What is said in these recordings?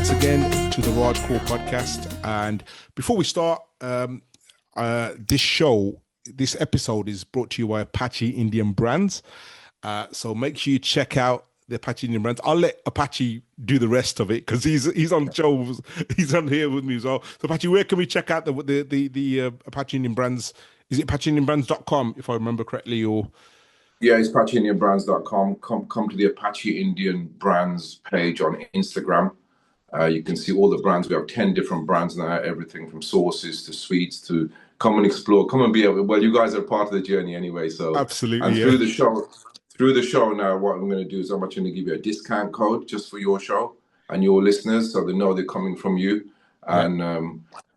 once again to the Raj Kaul Podcast. And before we start, this episode is brought to you by Apache Indian Brands. So make sure you check out the Apache Indian Brands. I'll let Apache do the rest of it because he's on shows. He's on here with me as well. So Apache, where can we check out the Apache Indian Brands? Is it ApacheIndianBrands.com if I remember correctly, or? Yeah, it's ApacheIndianBrands.com. Come to the Apache Indian Brands page on Instagram. You can see all the brands. We have 10 different brands now, everything from sauces to sweets to come and explore. Come and be able, well, you guys are part of the journey anyway. So absolutely. And through the show now, what I'm going to do is I'm actually going to give you a discount code just for your show and your listeners, so they know they're coming from you. And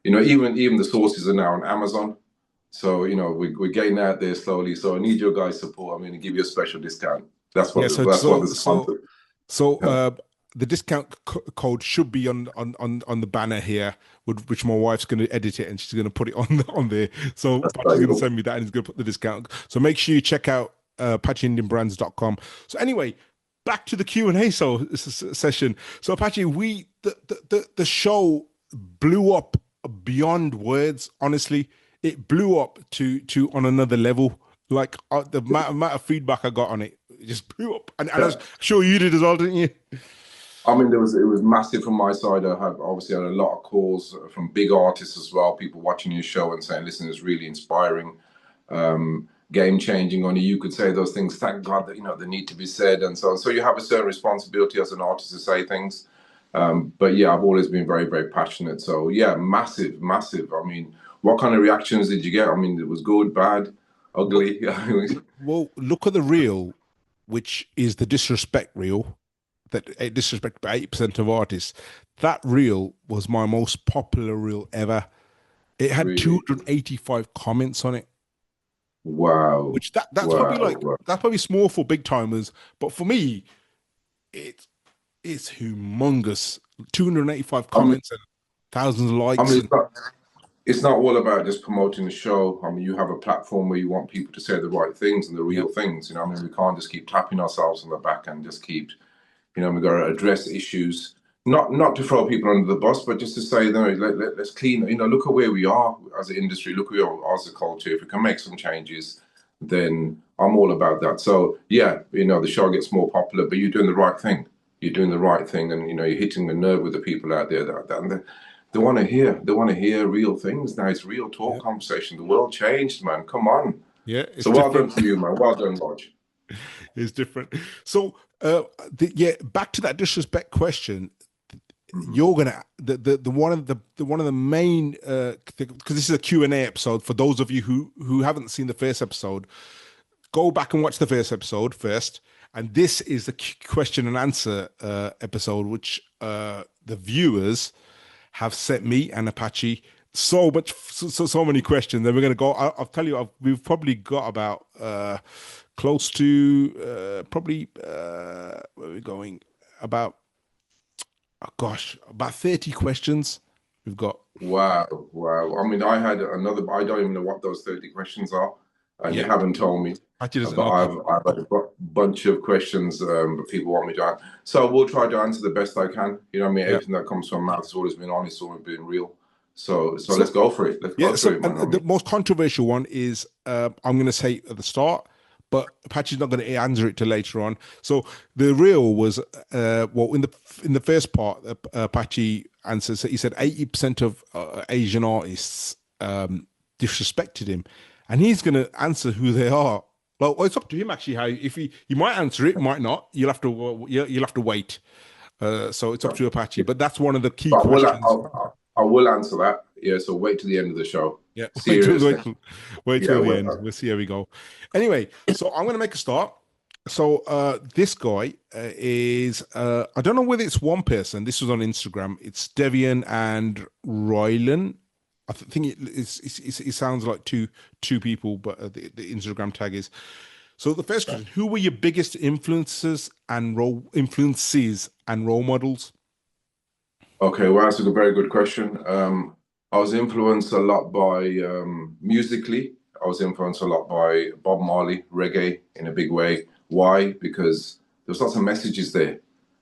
even the sauces are now on Amazon. So, we're getting out there slowly. So I need your guys' support. I'm going to give you a special discount. That's what the discount code should be on the banner here, which my wife's going to edit it and she's going to put it on there. So she's going to send me that and he's going to put the discount. So make sure you check out ApacheIndianBrands.com. So anyway, back to the Q&A session. So Apache, the show blew up beyond words, honestly. It blew up to on another level. Like the amount of feedback I got on it, it just blew up. And I'm sure you did as well, didn't you? I mean, it was massive from my side. I had a lot of calls from big artists as well, people watching your show and saying, listen, it's really inspiring, game changing. Only you could say those things. Thank God that, they need to be said and so on. So you have a certain responsibility as an artist to say things. But yeah, I've always been very, very passionate. So yeah, massive. I mean, what kind of reactions did you get? I mean, it was good, bad, ugly. Well, look at the reel, which is the disrespect reel, that disrespect by 8% of artists. That reel was my most popular reel ever. It had 285 comments on it. Wow. Which that's probably small for big timers, but for me, it's humongous. 285 comments and thousands of likes. I mean, it's not all about just promoting the show. I mean, you have a platform where you want people to say the right things and the real things. I mean, we can't just keep tapping ourselves on the back and just keep, we've got to address issues, not to throw people under the bus, but just to say, let's clean, look at where we are as an industry, look where we are as a culture. If we can make some changes, then I'm all about that. So yeah, the show gets more popular, but you're doing the right thing. You're doing the right thing, and you're hitting the nerve with the people out there that they want to hear real things. Now it's real talk conversation. The world changed, man. Come on. Yeah. So well done to you, man. Well done, Raj. It's different. So back to that disrespect question. You're gonna one of the main because this is a Q&A episode. For those of you who haven't seen the first episode, go back and watch the first episode first. And this is the question and answer episode, which the viewers have sent me and Apache so many questions. And we're going to go. I'll tell you, we've probably got about close to where are we going? About 30 questions we've got. Wow. I mean, I don't even know what those 30 questions are. And you haven't told me. I've had a bunch of questions that people want me to answer. So we'll try to answer the best I can. Everything that comes from mouth has always been honest, always been real. So let's go for it. The most controversial one is I'm going to say at the start, but Apache's not going to answer it till later on. So the real was in the first part, Apache answers. He said 80% of Asian artists disrespected him. And he's going to answer who they are. Well, it's up to him actually. How if he might answer it, might not. You'll have to wait. So it's up to Apache. But that's one of the key questions. I will answer that. Yeah. So wait till the end of the show. Yeah. Wait till the end. We'll see how we go. Anyway, so I'm going to make a start. So this guy is I don't know whether it's one person. This was on Instagram. It's Devian and Rylan. I think it sounds like two people, but the Instagram tag is. So the first question: who were your biggest influences and role models? Okay, well, that's a very good question. I was influenced a lot by musically. I was influenced a lot by Bob Marley, reggae in a big way. Why? Because there's lots of messages there.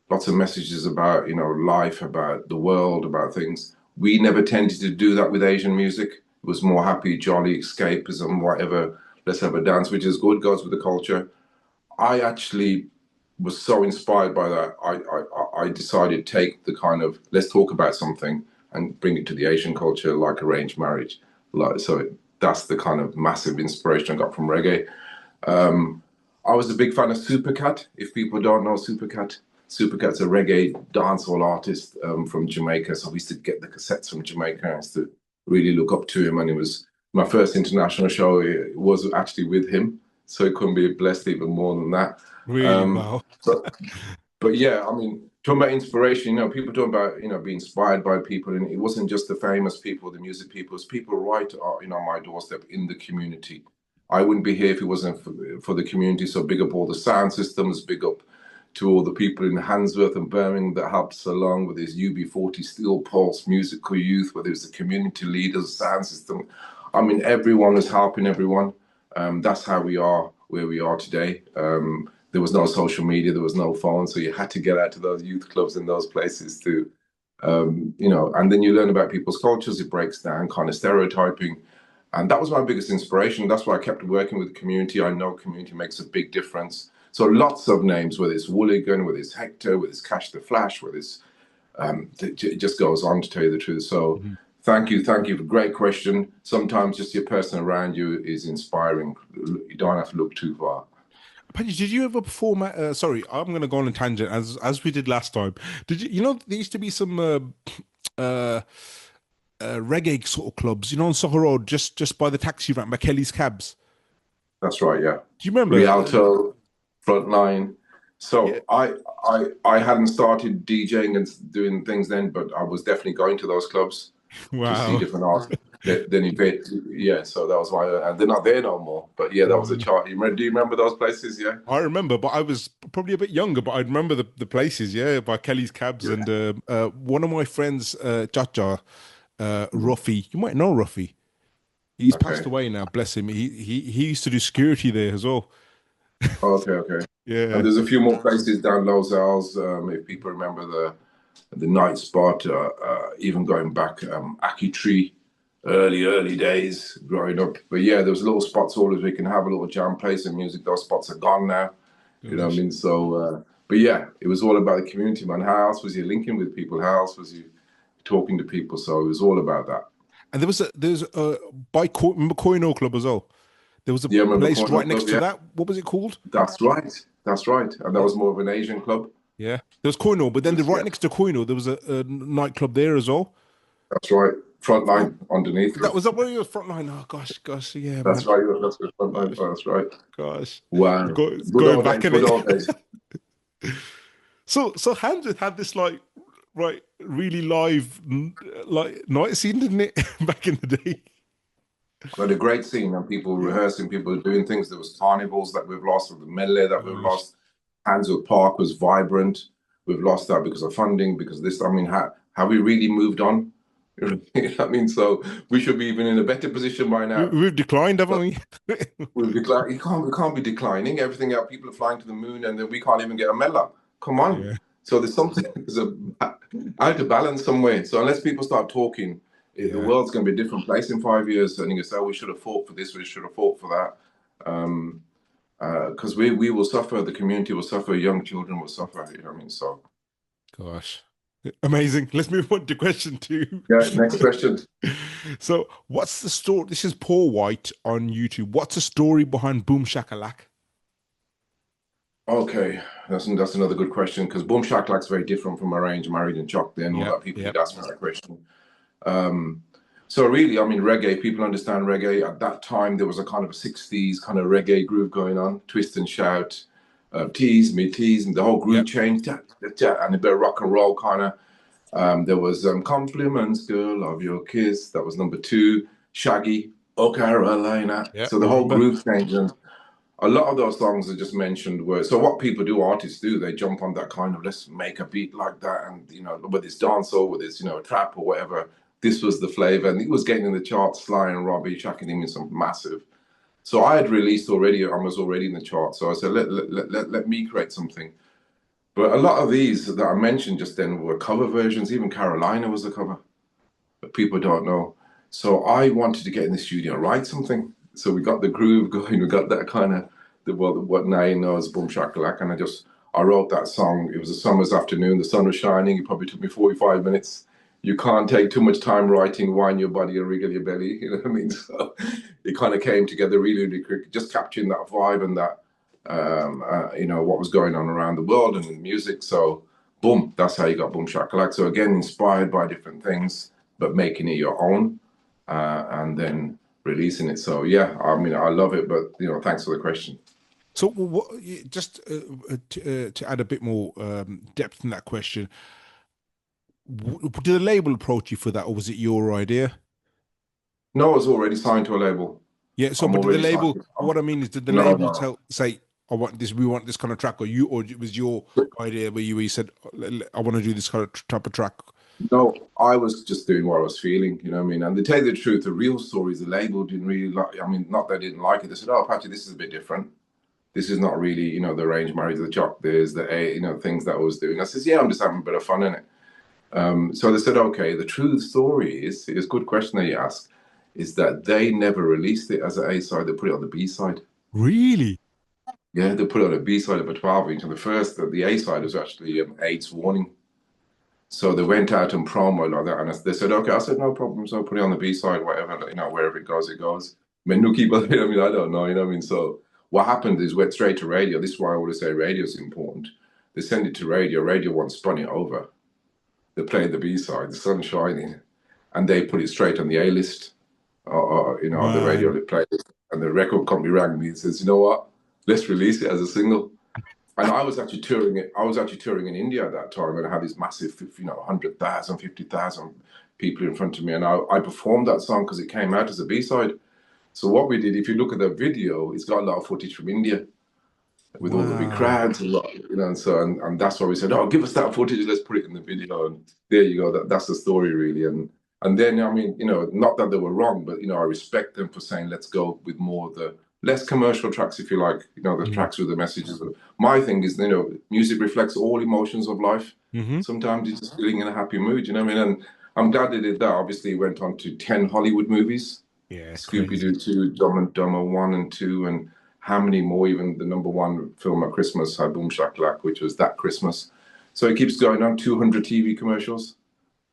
lots of messages about, you know, life, about the world, about things. We never tended to do that with Asian music. It was more happy, jolly, escapism, whatever. Let's have a dance, which is good, goes with the culture. I actually was so inspired by that. I decided to take the kind of, let's talk about something and bring it to the Asian culture, like arranged marriage. Like, so that's the kind of massive inspiration I got from reggae. I was a big fan of Supercat. If people don't know Supercat's a reggae dancehall artist from Jamaica. So we used to get the cassettes from Jamaica. I used to really look up to him, and it was my first international show. It was actually with him, so it couldn't be blessed even more than that. Really? Wow. But yeah, I mean, talking about inspiration, you know, people talk about, you know, being inspired by people, and it wasn't just the famous people, the music people, it's people right, you know, on my doorstep in the community. I wouldn't be here if it wasn't for the community. So big up all the sound systems, big up to all the people in Handsworth and Birmingham that helps along with his UB40 Steel Pulse musical youth, whether it's the community leaders, sound system. I mean, everyone is helping everyone. That's how we are where we are today. There was no social media, there was no phone, so you had to get out to those youth clubs in those places to, you know, and then you learn about people's cultures. It breaks down kind of stereotyping. And that was my biggest inspiration. That's why I kept working with the community. I know community makes a big difference. So lots of names, whether it's Wooligan, whether it's Hector, whether it's Cash the Flash, whether it's, it just goes on, to tell you the truth. So thank you for a great question. Sometimes just your person around you is inspiring. You don't have to look too far. Apache, did you ever perform at, sorry, I'm going to go on a tangent as we did last time. Did you, you know, there used to be some reggae sort of clubs, you know, on Soho Road, just by the taxi rank, by Kelly's Cabs. That's right, yeah. Do you remember? Rialto, Frontline. So Yeah. I hadn't started DJing and doing things then, but I was definitely going to those clubs to see Wow. different artists. Then yeah, so that was why, and they're not there no more. But yeah, that was a chart. Do you remember those places? Yeah, I remember, but I was probably a bit younger, but I remember the places, yeah, by Kelly's Cabs. Yeah. And one of my friends, Jaja, Ruffy, you might know Ruffy. He's passed away now, bless him. He used to do security there as well. Okay. Yeah. And there's a few more places down Lozell's, if people remember the night spot, even going back, Aki Tree, early days growing up. But yeah, there was little spots always we can have a little jam, play some music. Those spots are gone now. You know what I mean? So, but yeah, it was all about the community, man. How else was you linking with people? How else was you talking to people? So it was all about that. And there's by remember Coino Club as well. There was a place right next to that. What was it called? That's right. And that was more of an Asian club. Yeah, there was Coino, but then right next to Coino, there was a nightclub there as well. That's right. Frontline underneath. That was where you were Frontline. Oh gosh, yeah. That's man. right. That's the Frontline. That's right. Gosh. Wow. Going back in it. So Handsworth had this really live night scene, didn't it? Back in the day. We had a great scene, and people rehearsing, people doing things. There was carnivals that we've lost, or the medley that we've lost. Handsworth Park was vibrant. We've lost that because of funding, because of this. I mean, have we really moved on? I mean, so we should be even in a better position by now. We've declined, haven't we? We've declined. We can't be declining. Everything else, people are flying to the moon, and then we can't even get a medal. Come on. Yeah. So there's something, out of balance somewhere. So unless people start talking, the world's going to be a different place in 5 years. And you can say, we should have fought for this, we should have fought for that. Because we will suffer, the community will suffer, young children will suffer. You know what I mean? So, gosh, amazing. Let's move on to question 2. Yeah, next question. So, what's the story? This is Paul White on YouTube. What's the story behind Boom Shack-A-Lak? Okay, that's another good question, because Boom Shack-A-Lak's very different from Arranged Married and Choc. Then all that people ask me that question. So really, I mean, reggae, people understand reggae. At that time, there was a kind of a 60s kind of reggae groove going on, twist and shout, tease me, tease, and the whole groove changed, and a bit of rock and roll kind of. There was Compliments, Girl of Your Kiss. That was number 2. Shaggy, Oh Carolina. So the whole groove changed. And a lot of those songs I just mentioned were, so what people do, artists do, they jump on that kind of, let's make a beat like that. And, you know, whether it's dancehall, whether it's, you know, trap or whatever, this was the flavor. And it was getting in the charts, Sly and Robbie, chucking him in some massive. So I had released already, I was already in the chart. So I said, let me create something. But a lot of these that I mentioned just then were cover versions. Even Carolina was a cover, but people don't know. So I wanted to get in the studio and write something. So we got the groove going. We got that kind of what now you know as Boom Shack-A-Lak, and I wrote that song. It was a summer's afternoon. The sun was shining. It probably took me 45 minutes. You can't take too much time writing, wind your body and wriggle your belly. You know what I mean? So it kind of came together really, really quick, just capturing that vibe and that, you know, what was going on around the world and in music. So boom, that's how you got Boom Shack-A-Lak. So again, inspired by different things, but making it your own, and then releasing it. So yeah, I mean, I love it, but you know, thanks for the question. So, just to add a bit more depth in that question, did the label approach you for that, or was it your idea? No, I was already signed to a label. Yeah. So, but did the label? What I mean is, did the No, label no. say, "I want this. We want this kind of track," or it was your idea where you said, "I want to do this kind of type of track." No, I was just doing what I was feeling, you know what I mean? And to tell you the truth, the real story is the label didn't really like, I mean, not that they didn't like it. They said, oh, Apache, this is a bit different. This is not really, you know, the range marriage, the jock, there's the, you know, things that I was doing. I says, yeah, I'm just having a bit of fun in it. So they said, okay, the true story is a good question that you ask, is that they never released it as an A-side. They put it on the B-side. Really? Yeah, they put it on the B-side of a 12-inch. And the A-side was actually AIDS warning. So they went out and promo like that, and they said, "Okay." I said, "No problem." So put it on the B side, whatever, you know, wherever it goes, it goes. I mean, no people, I mean, I don't know, you know what I mean. So what happened is went straight to radio. This is why I always say radio is important. They send it to radio. Radio once spun it over. They played the B side, the sun shining, and they put it straight on the A list, you know, on the radio. They played it, and the record company rang me and says, "You know what? Let's release it as a single." And I was actually touring it. I was actually touring in India at that time, and I had these massive, you know, 100,000, 50,000 people in front of me, and I performed that song because it came out as a B-side. So what we did, if you look at the video, it's got a lot of footage from India with all the big crowds, and you know, and so and that's why we said, "Oh, give us that footage. Let's put it in the video." And there you go. That's the story, really. And then I mean, you know, not that they were wrong, but you know, I respect them for saying, "Let's go with more of the." Less commercial tracks, if you like, you know, the tracks with the messages. My thing is, you know, music reflects all emotions of life. Sometimes you're just feeling in a happy mood, you know what I mean? And I'm glad they did that. Obviously, went on to 10 Hollywood movies. Yeah, Scooby-Doo 2, Dumb and Dumber 1 and 2, and how many more? Even the #1 film at Christmas had Boom Shack-A-Lak, which was That Christmas. So it keeps going on, 200 TV commercials.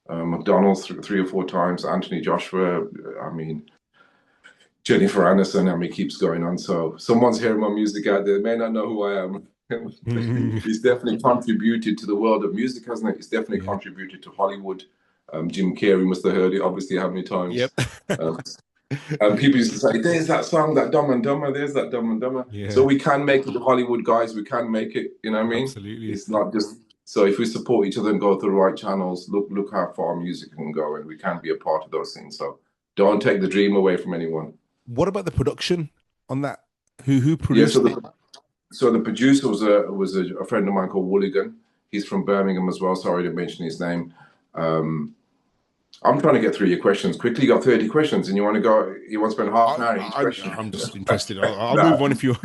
McDonald's 3 or 4 times, Anthony Joshua, I mean, Jennifer Aniston, I mean, keeps going on. So someone's hearing my music out there, may not know who I am. He's definitely contributed to the world of music, hasn't it? He's definitely contributed to Hollywood. Jim Carrey must have heard it, obviously, how many times? Yep. And people used to say, there's that song, that Dumb and Dumber, there's that Dumb and Dumber. Yeah. So we can make it, the Hollywood guys, we can make it, you know what I mean? Absolutely. It's not just, so if we support each other and go through the right channels, look how far music can go, and we can be a part of those things. So don't take the dream away from anyone. What about the production on that? Who produced it? So the producer was a friend of mine called Wooligan. He's from Birmingham as well. Sorry to mention his name. I'm trying to get through your questions quickly. You got 30 questions, and you want to spend half an hour each question. I'm just interested. I'll move on if you.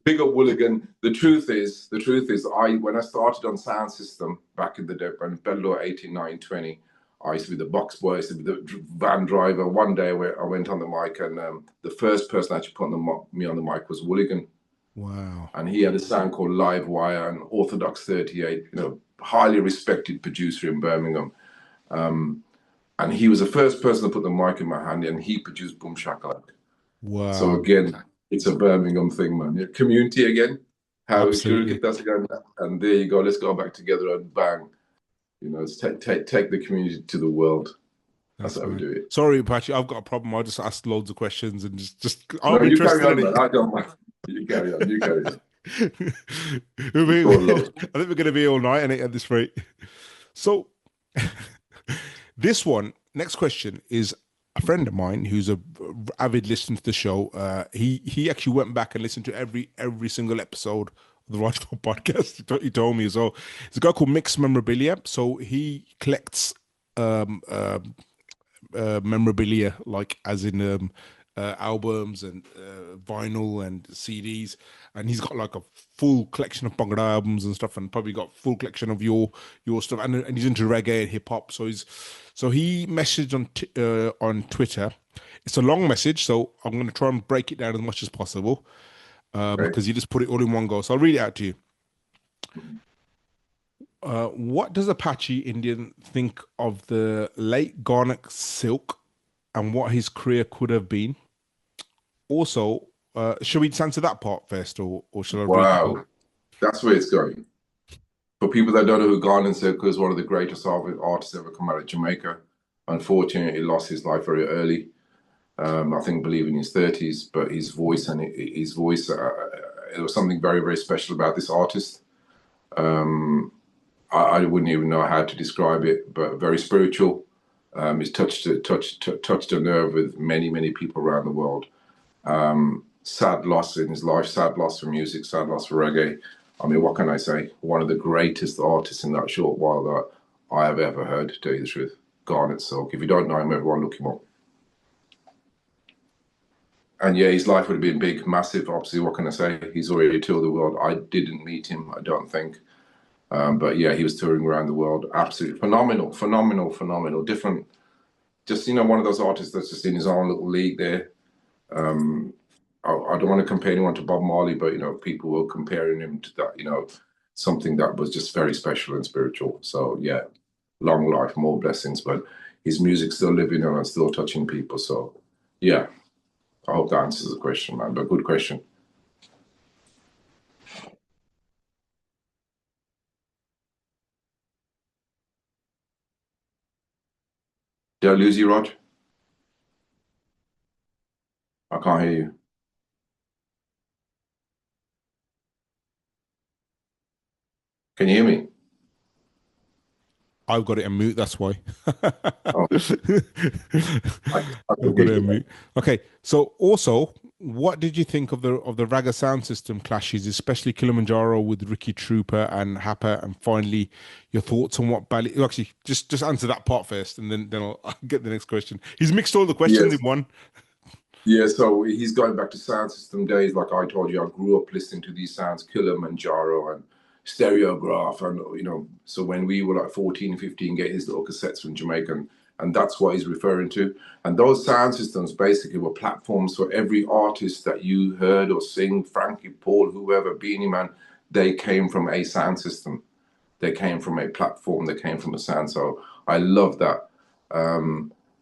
Big up Wooligan. The truth is, when I started on sound system back in the day, when Bello 89, 20. I used to be the box boy, I used to be the van driver. One day I went on the mic, and the first person actually put me on the mic was Wooligan. Wow. And he had a sound called Live Wire and Orthodox 38, you know, highly respected producer in Birmingham. And he was the first person to put the mic in my hand, and he produced Boom Shack-A-Lak. Wow. So again, it's a Birmingham thing, man. Yeah, community again. How we should get that again. And there you go. Let's go back together and bang. You know, it's take the community to the world. That's how we do it. Sorry, Apache, I've got a problem. I just asked loads of questions and just I'm interested in it. I don't mind. You carry on. I think we're going to be all night at this rate. So this one, next question, is a friend of mine who's a avid listener to the show. He actually went back and listened to every single episode the Raj Kaul Podcast. He told me. So it's a guy called Mixed Memorabilia. So he collects memorabilia, like as in albums and vinyl and CDs, and he's got like a full collection of Bhangra albums and stuff, and probably got full collection of your stuff, and he's into reggae and hip hop. So he messaged on Twitter. It's a long message, so I'm going to try and break it down as much as possible because you just put it all in one go. So I'll read it out to you. What does Apache Indian think of the late Garnet Silk and what his career could have been? Also, should we answer that part first, or should I read Wow, that's where it's going. For people that don't know who Garnet Silk is, one of the greatest artists ever come out of Jamaica. Unfortunately, he lost his life very early. I think, believe in his 30s, but his voice there was something very, very special about this artist. I wouldn't even know how to describe it, but very spiritual. He's touched a nerve with many, many people around the world. Sad loss in his life, sad loss for music, sad loss for reggae. I mean, what can I say? One of the greatest artists in that short while that I have ever heard, to tell you the truth. Garnet Silk. If you don't know him, everyone look him up. And yeah, his life would have been big, massive. Obviously, what can I say? He's already toured the world. I didn't meet him, I don't think. But yeah, he was touring around the world. Absolutely phenomenal. Different, just, one of those artists that's just in his own little league there. I don't want to compare anyone to Bob Marley, but, people were comparing him to that, something that was just very special and spiritual. So yeah, long life, more blessings, but his music's still living on and still touching people. So yeah, I hope that answers the question, man, but good question. Did I lose you, Raj? I can't hear you. Can you hear me? I've got it on mute, that's why. Oh. I've got it on mute. Okay, so also, what did you think of the Ragga sound system clashes, especially Kilimanjaro with Ricky Trooper and Happer, and finally your thoughts on what Bali? Actually, just answer that part first, and then I'll get the next question. He's mixed all the questions in one. Yeah, so he's going back to sound system days. Like I told you, I grew up listening to these sounds, Kilimanjaro and Stereograph, and so when we were like 14, 15, getting his little cassettes from Jamaica, and that's what he's referring to. And those sound systems basically were platforms for every artist that you heard or sing, Frankie, Paul, whoever, Beanie Man. They came from a sound system. They came from a platform. They came from a sound. So I love that.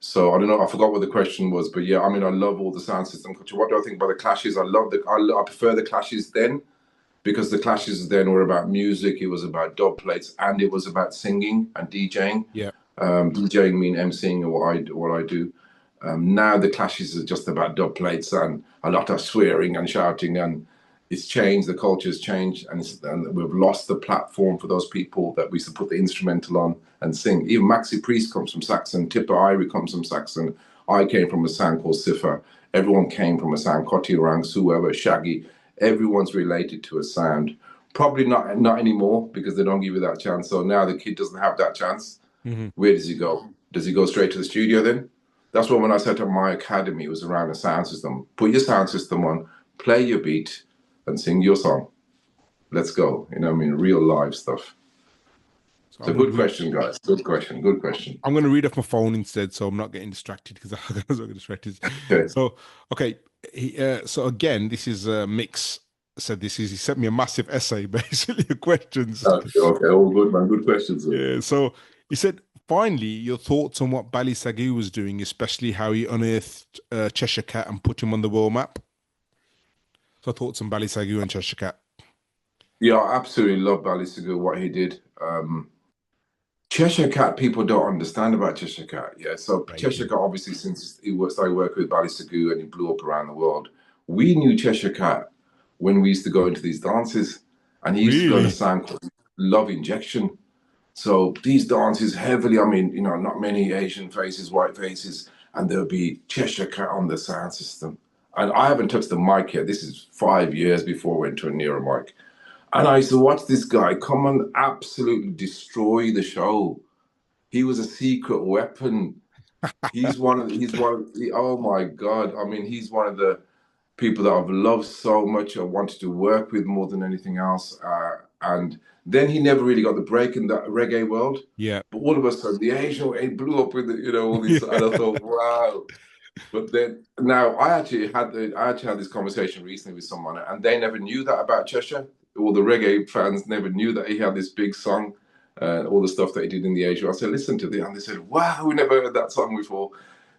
So I don't know. I forgot what the question was, but yeah, I mean, I love all the sound system culture. What do I think about the clashes? I prefer the clashes then, because the clashes then were about music. It was about dub plates, and it was about singing and DJing. Yeah. DJing mean emceeing or what I do. Now the clashes are just about dub plates and a lot of swearing and shouting, and it's changed. The culture's changed, and we've lost the platform for those people that we used to put the instrumental on and sing. Even Maxi Priest comes from Saxon. Tipper Irie comes from Saxon. I came from a sound called Cipher. Everyone came from a sound. Cotty Ranks, whoever, Shaggy. Everyone's related to a sound. Probably not anymore, because they don't give you that chance. So now the kid doesn't have that chance. Mm-hmm. Where does he go? Does he go straight to the studio then? That's what when I set up my academy, it was around a sound system. Put your sound system on, play your beat, and sing your song. Let's go. Real live stuff. So it's a good question, guys. Good question. I'm going to read off my phone instead, so I'm not getting distracted, because I get distracted. Okay. So, okay. So again, this is Mix said this. He sent me a massive essay, basically, of questions. Okay, all good, man. Good questions. Yeah. So he said, finally, your thoughts on what Bali Sagoo was doing, especially how he unearthed Cheshire Cat and put him on the world map. So thoughts on Bali Sagoo and Cheshire Cat. Yeah, I absolutely love Bali Sagoo, what he did. Cheshire Cat, people don't understand about Cheshire Cat. Yeah, so right. Cheshire Cat, obviously, since he started working with Bali Sagoo and he blew up around the world, we knew Cheshire Cat when we used to go into these dances, and he used to go to a sound called Love Injection. So these dances heavily, not many Asian faces, white faces, and there'll be Cheshire Cat on the sound system. And I haven't touched the mic yet. This is 5 years before I went to a nearer mic. And I used to watch this guy come and absolutely destroy the show. He was a secret weapon. Oh my God. I mean, he's one of the people that I've loved so much. I wanted to work with more than anything else. And then he never really got the break in that reggae world. Yeah. But all of a sudden, the Asian, he blew up with, all Yeah. these, and I thought, wow. But then now I actually had this conversation recently with someone, and they never knew that about Cheshire. All the reggae fans never knew that he had this big song, all the stuff that he did in the Asia. I said, listen to this, and they said, wow, we never heard that song before.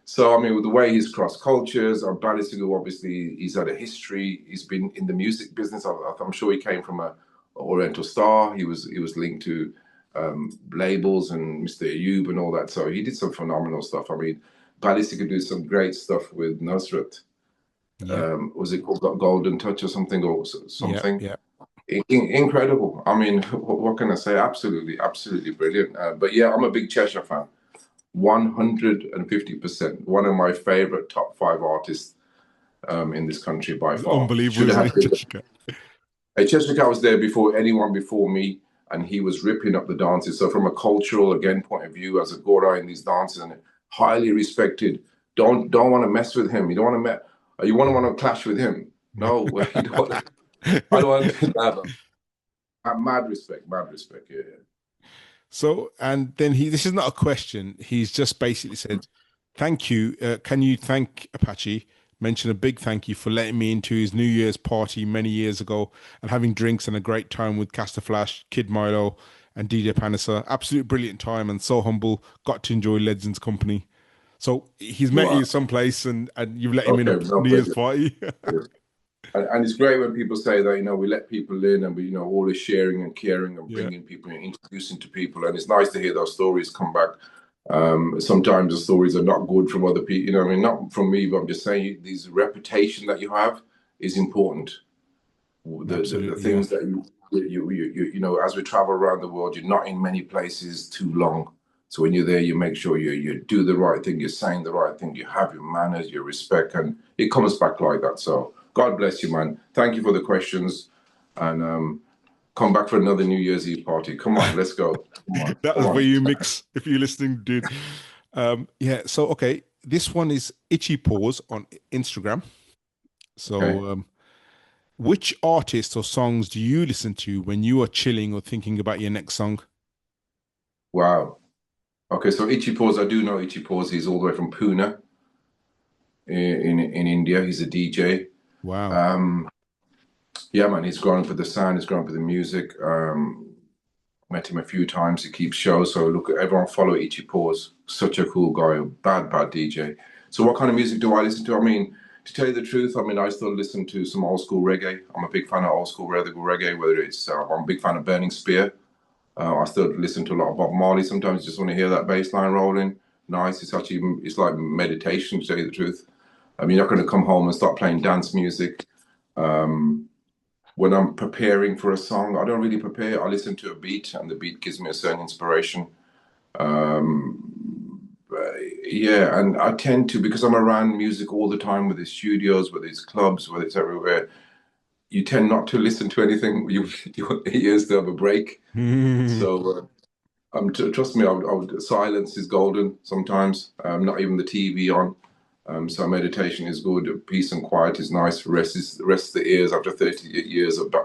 So I mean, with the way he's crossed cultures, Balisigu, obviously, he's had a history. He's been in the music business. I'm sure he came from a Oriental Star. He was linked to labels and Mr. Ayub and all that. So he did some phenomenal stuff. I mean, Balisi could do some great stuff with Nusrat. Yeah. Was it called Golden Touch or something something? Yeah. Incredible. I mean, what can I say? Absolutely, absolutely brilliant. But yeah, I'm a big Cheshire fan. 150%. One of my favorite top 5 artists in this country by It's far. unbelievable, Should isn't have it, been. Jessica? Cheshire Cat was there before anyone before me, and he was ripping up the dances. So from a cultural again point of view, as a Gora in these dances, and highly respected. Don't want to mess with him. You don't want to you want to clash with him. No, you don't. I don't want to do that. Mad respect, yeah. So, and then this is not a question. He's just basically said, thank you. Can you thank Apache? Mention a big thank you for letting me into his New Year's party many years ago and having drinks and a great time with Caster Flash, Kid Milo, and DJ Panissa. Absolute brilliant time and so humble. Got to enjoy Legends company. So he's met Wow. you someplace and you've let him in Okay, a no New Year's problem. party. And it's great when people say that, we let people in and we, always sharing and caring and Yeah. bringing people in, introducing to people. And it's nice to hear those stories come back. Sometimes the stories are not good from other people, I mean, not from me, but I'm just saying this reputation that you have is important. The Absolutely, yeah. things that as we travel around the world, you're not in many places too long. So when you're there, you make sure you do the right thing, you're saying the right thing, you have your manners, your respect, and it comes back like that. So God bless you, man. Thank you for the questions, and come back for another New Year's Eve party. Come on, let's go. Come on, That come was for on. you, Mix, if you're listening, dude. Yeah, so okay. This one is Itchy Paws on Instagram. So Okay. which artists or songs do you listen to when you are chilling or thinking about your next song? Wow. Okay, so Ichi Pause, I do know Ichi Pause. He's all the way from Pune in India. He's a DJ. Wow. Um, yeah, man, he's grown up with the sound. He's grown up with the music. Met him a few times. He keeps shows. So look, everyone follow Ichi Pause. Such a cool guy. Bad DJ. So what kind of music do I listen to? I mean, to tell you the truth, I mean, I still listen to some old school reggae. I'm a big fan of old school reggae, whether it's, I'm a big fan of Burning Spear. I still listen to a lot of Bob Marley. Sometimes you just want to hear that bass line rolling. Nice. It's like meditation, to tell you the truth. I mean, you're not going to come home and start playing dance music. When I'm preparing for a song, I don't really prepare. I listen to a beat, and the beat gives me a certain inspiration. Yeah, and I tend to, because I'm around music all the time, with the studios, whether it's clubs, whether it's everywhere, you tend not to listen to anything. You want the ears to have a break. So trust me, silence is golden sometimes. Not even the TV on. So meditation is good. Peace and quiet is nice. Rest the ears after 30 years of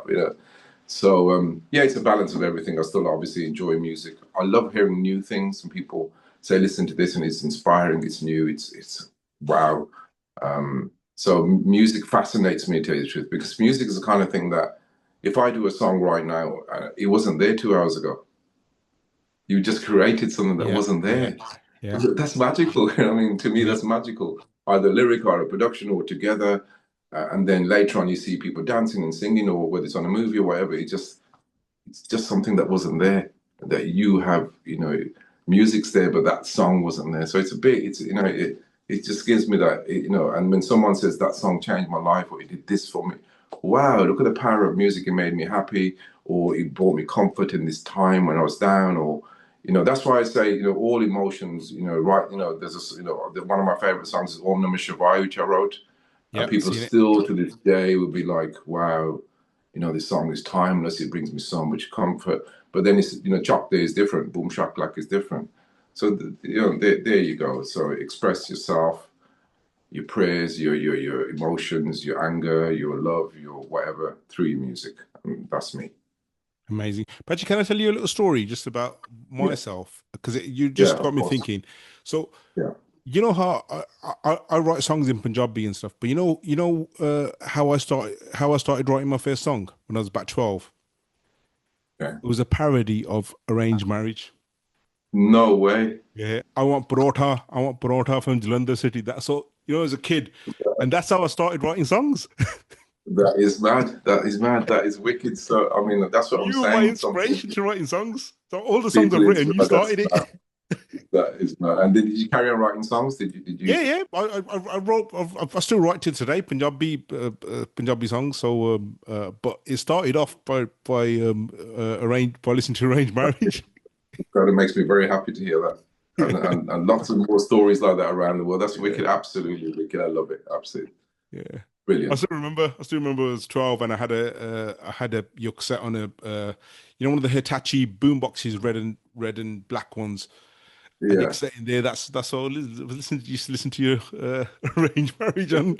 So yeah, it's a balance of everything. I still obviously enjoy music. I love hearing new things, and people say, "Listen to this," and it's inspiring. It's new. It's wow. So music fascinates me, to tell you the truth, because music is the kind of thing that if I do a song right now, it wasn't there 2 hours ago. You just created something that Yeah, wasn't yeah, there. yeah. That's magical. I mean, to me, Yeah. that's magical. Either lyric or a production or together. And then later on, you see people dancing and singing, or whether it's on a movie or whatever. It's just something that wasn't there. That you have, music's there, but that song wasn't there. So it just gives me that, And when someone says that song changed my life, or it did this for me, wow! Look at the power of music. It made me happy, or it brought me comfort in this time when I was down, or that's why I say, all emotions, right, there's one of my favorite songs is Om Namah Shivaya, which I wrote, and Yeah, people seen it. still to this day would be like, wow, this song is timeless, it brings me so much comfort. But then it's, Chop Day is different, Boom Shack-A-Lak is different. So there you go. So express yourself, your prayers, your emotions, your anger, your love, your whatever through your music. That's me. Amazing. Patrick, can I tell you a little story just about Yeah, myself? Because you yeah, just got of me course. thinking. So, Yeah. you know how I write songs in Punjabi and stuff, but how I started writing my first song when I was about 12. Okay. It was a parody of arranged marriage. No way. Yeah, I want parotha from Jalandhar City. That's all, as a kid, and that's how I started writing songs. That is mad. That is mad. That is wicked. So I mean, that's what I'm You were my saying. Something inspiration to writing songs. So all the songs people I've written, you inspired. started it. That is mad. And did you carry on writing songs? Did you? Yeah, yeah. I wrote. I still write to today Punjabi songs. So, but it started off by listening to arranged marriage. God, it makes me very happy to hear that. And lots of more stories like that around the world. That's Yeah, wicked. Absolutely wicked. I love it. Absolutely yeah. I brilliant. still remember. I still remember. I was 12, and I had a yuk set on one of the Hitachi boom boxes, red and black ones. And you Yeah, set in there. That's all. Used to listen to your arranged marriage on.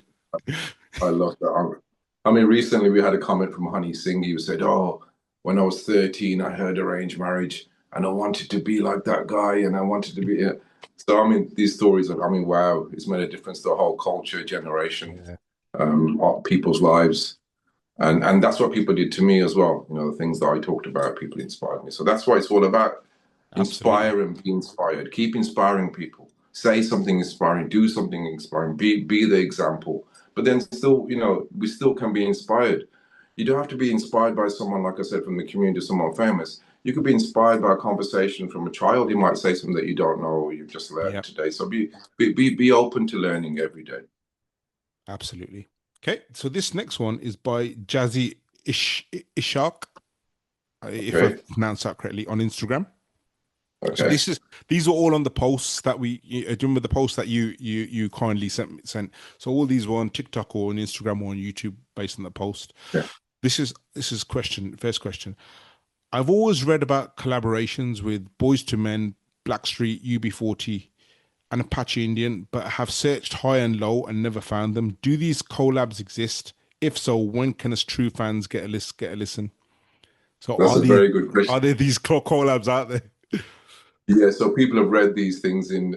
I love that. I mean, recently we had a comment from Honey Singh. He said, "Oh, when I was 13, I heard arranged marriage, and I wanted to be like that guy, and I wanted to be." So, I mean, these stories. I mean, wow, it's made a difference to the whole culture, generation, Yeah, of people's lives, and that's what people did to me as well. The things that I talked about, people inspired me. So that's what it's all about. absolutely. Inspire and be inspired. Keep inspiring people. Say something inspiring. Do something inspiring. Be the example. But then still, we still can be inspired. You don't have to be inspired by someone, like I said, from the community, someone famous. You could be inspired by a conversation from a child. He might say something that you don't know or you've just learned Yeah, today. So be open to learning every day. absolutely. Okay, so this next one is by Jazzy Ishak, if Okay. I've pronounced that correctly, on Instagram. So Okay. these are all on the posts that do you remember the posts that you kindly sent? So all these were on TikTok or on Instagram or on YouTube based on the post. Yeah. This is first question. I've always read about collaborations with Boys to Men, Blackstreet, UB40, and Apache Indian, but have searched high and low and never found them. Do these collabs exist? If so, when can us true fans get a listen? So That's a very good question. are there these collabs out there? Yeah, so people have read these things in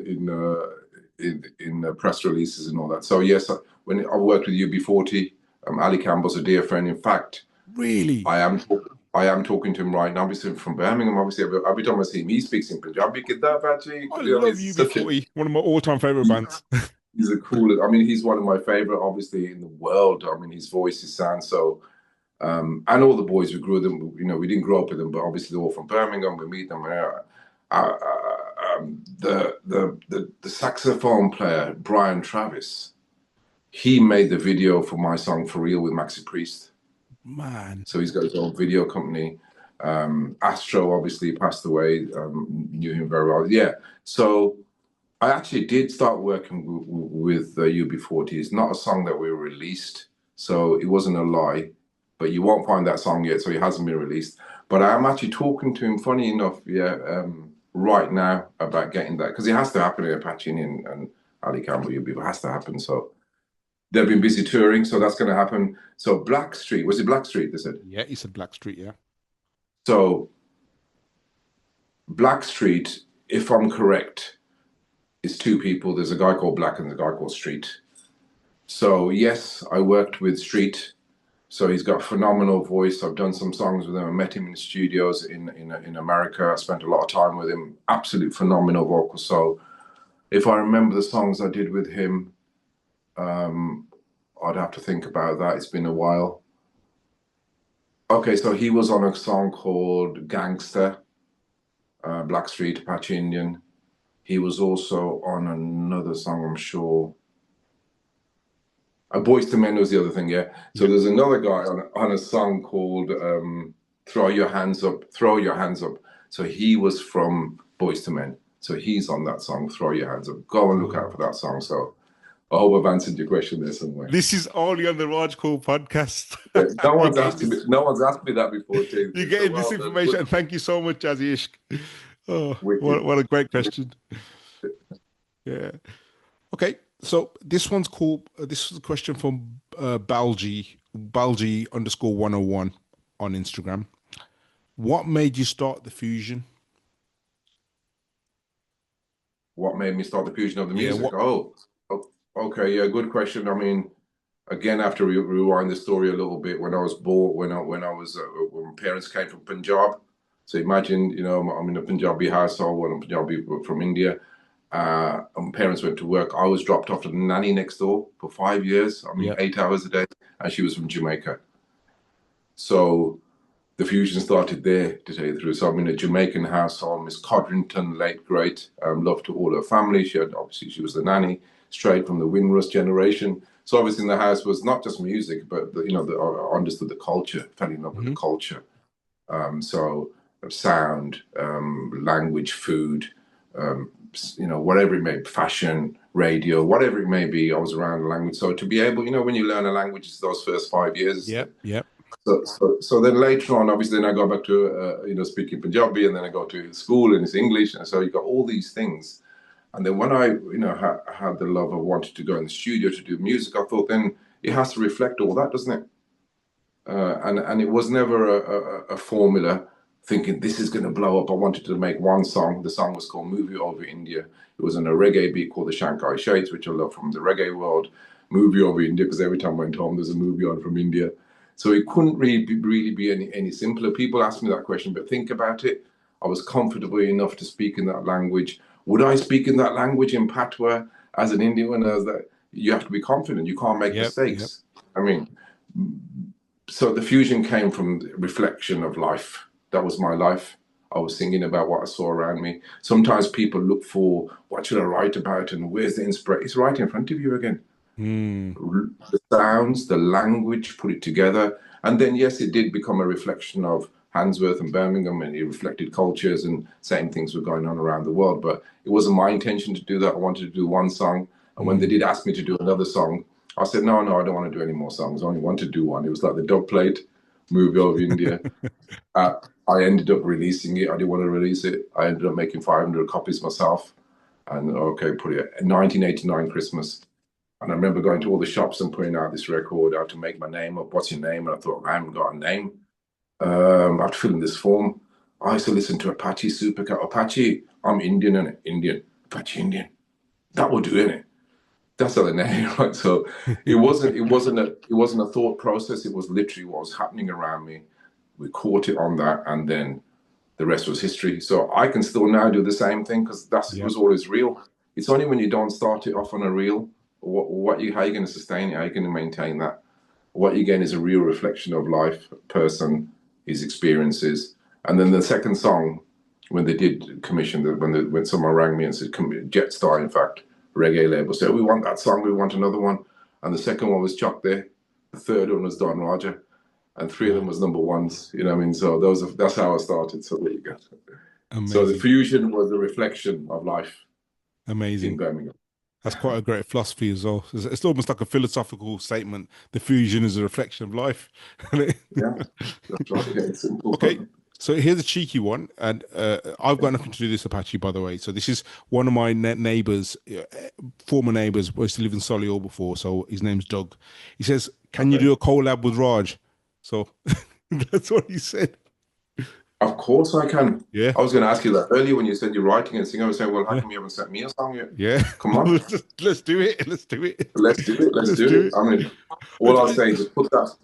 press releases and all that. So yes, when I worked with UB40, Ali Campbell's a dear friend. In fact, Really? I am talking to him right now. Obviously from Birmingham. Obviously, every time I see him, he speaks in Punjabi. I love He's such a UB40, one of my all-time favorite bands. he's a cool. I mean, he's one of my favorite, obviously, in the world. I mean, his voice, his sound. So, and all the boys we grew with them. We didn't grow up with them, but obviously they're all from Birmingham. We meet them. The saxophone player Brian Travis, he made the video for my song "For Real" with Maxi Priest. Man. So he's got his own video company. Astro obviously passed away. Knew him very well. Yeah. So I actually did start working with UB40. It's not a song that we released, so it wasn't a lie. But you won't find that song yet, so it hasn't been released. But I am actually talking to him, funny enough, right now about getting that, because it has to happen in Apache and Ali Campbell UB. It has to happen. So they've been busy touring, so that's going to happen. So Blackstreet, was it Blackstreet? They said. Yeah, he said Blackstreet, yeah. So Blackstreet, if I'm correct, is two people. There's a guy called Black and a guy called Street. So yes, I worked with Street. So he's got a phenomenal voice. I've done some songs with him. I met him in the studios in America. I spent a lot of time with him. Absolute phenomenal vocal. So if I remember the songs I did with him, I'd have to think about that. It's been a while. Okay, so he was on a song called Gangster, Blackstreet, Apache Indian. He was also on another song, I'm sure. Boys to Men was the other thing, yeah. So there's another guy on a song called Throw Your Hands Up, Throw Your Hands Up. So he was from Boys to Men. So he's on that song, Throw Your Hands Up. Go and look out for that song. So I hope I've answered your question there somewhere. This is only on the Raj Kaul podcast. Yeah, no one's asked me that before, James. You're getting this information. And thank you so much, Jazzy Ishq. Oh, Wicked. what a great question. Yeah. Okay. So this one's called, this is a question from Balji underscore 101 on Instagram. What made you start the fusion? What made me start the fusion of the Yeah. music? Okay. Yeah, good question. I mean, again, I have to rewind the story a little bit. When I was born, when my parents came from Punjab. So imagine, you know, I'm in a Punjabi household, when I'm Punjabi from India. And my parents went to work. I was dropped off to the nanny next door for 5 years. I mean, Yeah. 8 hours a day, and she was from Jamaica. So the fusion started there, to tell you the truth. So I'm in a Jamaican household. Miss Codrington, late great, love to all her family. She was the nanny, straight from the Windrush generation. So obviously in the house was not just music, but I understood the culture, fell in love with the culture. So sound, language, food, whatever it may be, fashion, radio, whatever it may be, I was around the language. So to be able, when you learn a language, it's those first 5 years. Yeah. So then later on, obviously, then I go back to speaking Punjabi, and then I go to school and it's English, and so you got all these things. And then when I had the love of wanting to go in the studio to do music, I thought then it has to reflect all that, doesn't it? And it was never a formula thinking this is going to blow up. I wanted to make one song. The song was called Movie Over India. It was on a reggae beat called the Shanghai Shades, which I love from the reggae world. Movie Over India, because every time I went home, there's a movie on from India. So it couldn't really be any simpler. People ask me that question, but think about it. I was comfortable enough to speak in that language. Would I speak in that language in Patois as an Indian? You have to be confident. You can't make mistakes. I mean, so the fusion came from the reflection of life. That was my life. I was thinking about what I saw around me. Sometimes people look for what should I write about and where's the inspiration. It's right in front of you again. The sounds, the language, put it together. And then, yes, it did become a reflection of Handsworth and Birmingham, and it reflected cultures, and same things were going on around the world. But it wasn't my intention to do that. I wanted to do one song. And when they did ask me to do another song, I said, no, I don't want to do any more songs. I only want to do one. It was like the dub plate, Movie Over India. I ended up releasing it. I didn't want to release it. I ended up making 500 copies myself. And put it 1989 Christmas. And I remember going to all the shops and putting out this record. I had to make my name up. What's your name? And I thought, I haven't got a name. I have to fill in this form. I used to listen to Apache Supercat. Apache, I'm Indian, innit? Indian. Apache Indian. That will do, innit? That's how the name, right? So it wasn't a thought process. It was literally what was happening around me. We caught it on that, and then the rest was history. So I can still now do the same thing, because it was always real. It's only when you don't start it off on a reel, how are you going to sustain it? How are you going to maintain that? What you get is a real reflection of life, person, his experiences. And then the second song, when they did commission, when someone rang me and said, Jetstar, in fact, reggae label, said, we want that song, we want another one. And the second one was Chuck there. The third one was Don Roger. And 3 of them was number ones, you know what I mean? So that's how I started. So there you go. Amazing. So the fusion was a reflection of life. Amazing. In Birmingham. That's quite a great philosophy as well. It's almost like a philosophical statement. The fusion is a reflection of life. Yeah, that's right. Yeah, it's simple. Okay, so here's a cheeky one, and I've got nothing to do with this, Apache, by the way. So this is one of my neighbours, former neighbours, used to live in Solihull before, so his name's Doug. He says, can you do a collab with Raj? So that's what he said. Of course I can. Yeah. I was going to ask you that earlier when you said you're writing and singing. I was saying, well, how come you haven't sent me a song yet? Yeah. Come on. Let's do it. Let's do it. Let's do it. I mean, all I'll say is just put that.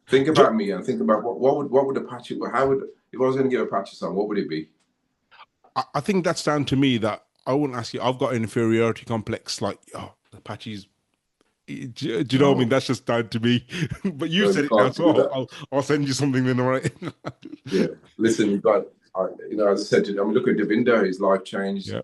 Think about me and think about what would Apache, if I was going to give Apache a song, what would it be? I think that's down to me, that I wouldn't ask you. I've got an inferiority complex, like, Apache's. Do you know what I mean? That's just down to me. But you said it now, so I'll send you something then, all right? Yeah. Listen, you've got, as I said, look at Davinder, his life changed. Yeah.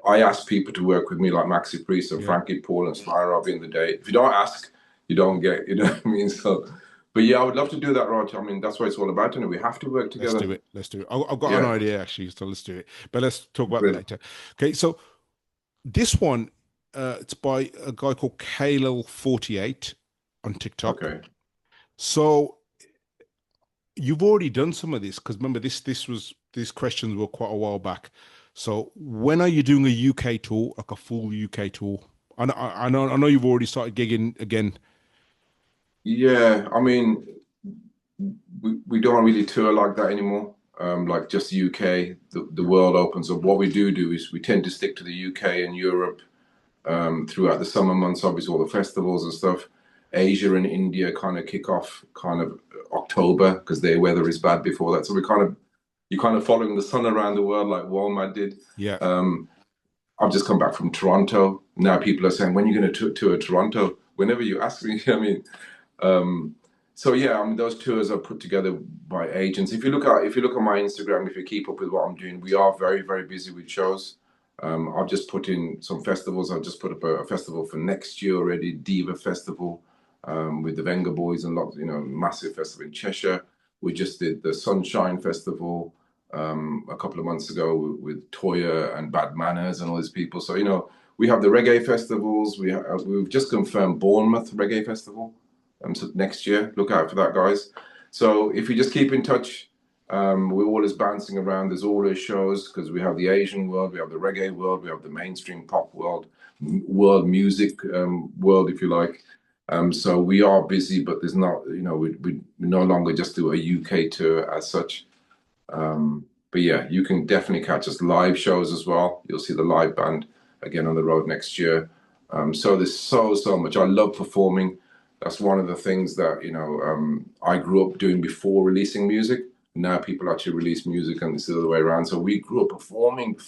I ask people to work with me like Maxi Priest and Frankie Paul and Sly Robbie in the day. If you don't ask, you don't get, you know what I mean? So, but yeah, I would love to do that, Raj. I mean, that's what it's all about, and we have to work together. Let's do it. I've got an idea, actually, so let's do it. But let's talk about that later. Okay, so this one, it's by a guy called Kalel48 on TikTok. Okay. So you've already done some of this because remember these questions were quite a while back. So when are you doing a UK tour, like a full UK tour? I know you've already started gigging again. Yeah, I mean, we don't really tour like that anymore. Like just the UK, the world opens up. What we do is we tend to stick to the UK and Europe throughout the summer months, obviously all the festivals and stuff. Asia and India kind of kick off kind of October because their weather is bad before that. So you're kind of following the sun around the world like Walmart did. Yeah. I've just come back from Toronto. Now people are saying, when are you going to tour Toronto? Whenever you ask me, I mean, so yeah, I mean, those tours are put together by agents. If you look at my Instagram, if you keep up with what I'm doing, we are very, very busy with shows. I've just put in some festivals. I've just put up a festival for next year already, Diva Festival, with the Venga Boys and lots, massive festival in Cheshire. We just did the Sunshine Festival a couple of months ago with Toya and Bad Manners and all these people. So we have the reggae festivals. We've just confirmed Bournemouth Reggae Festival. So next year, look out for that, guys. So if you just keep in touch, we're always bouncing around. There's always shows because we have the Asian world, we have the reggae world, we have the mainstream pop world, world music world, if you like. So we are busy, but there's not, we no longer just do a UK tour as such. But yeah, you can definitely catch us live shows as well. You'll see the live band again on the road next year. So there's so much. I love performing. That's one of the things that, I grew up doing before releasing music. Now people actually release music and it's the other way around. So we grew up performing.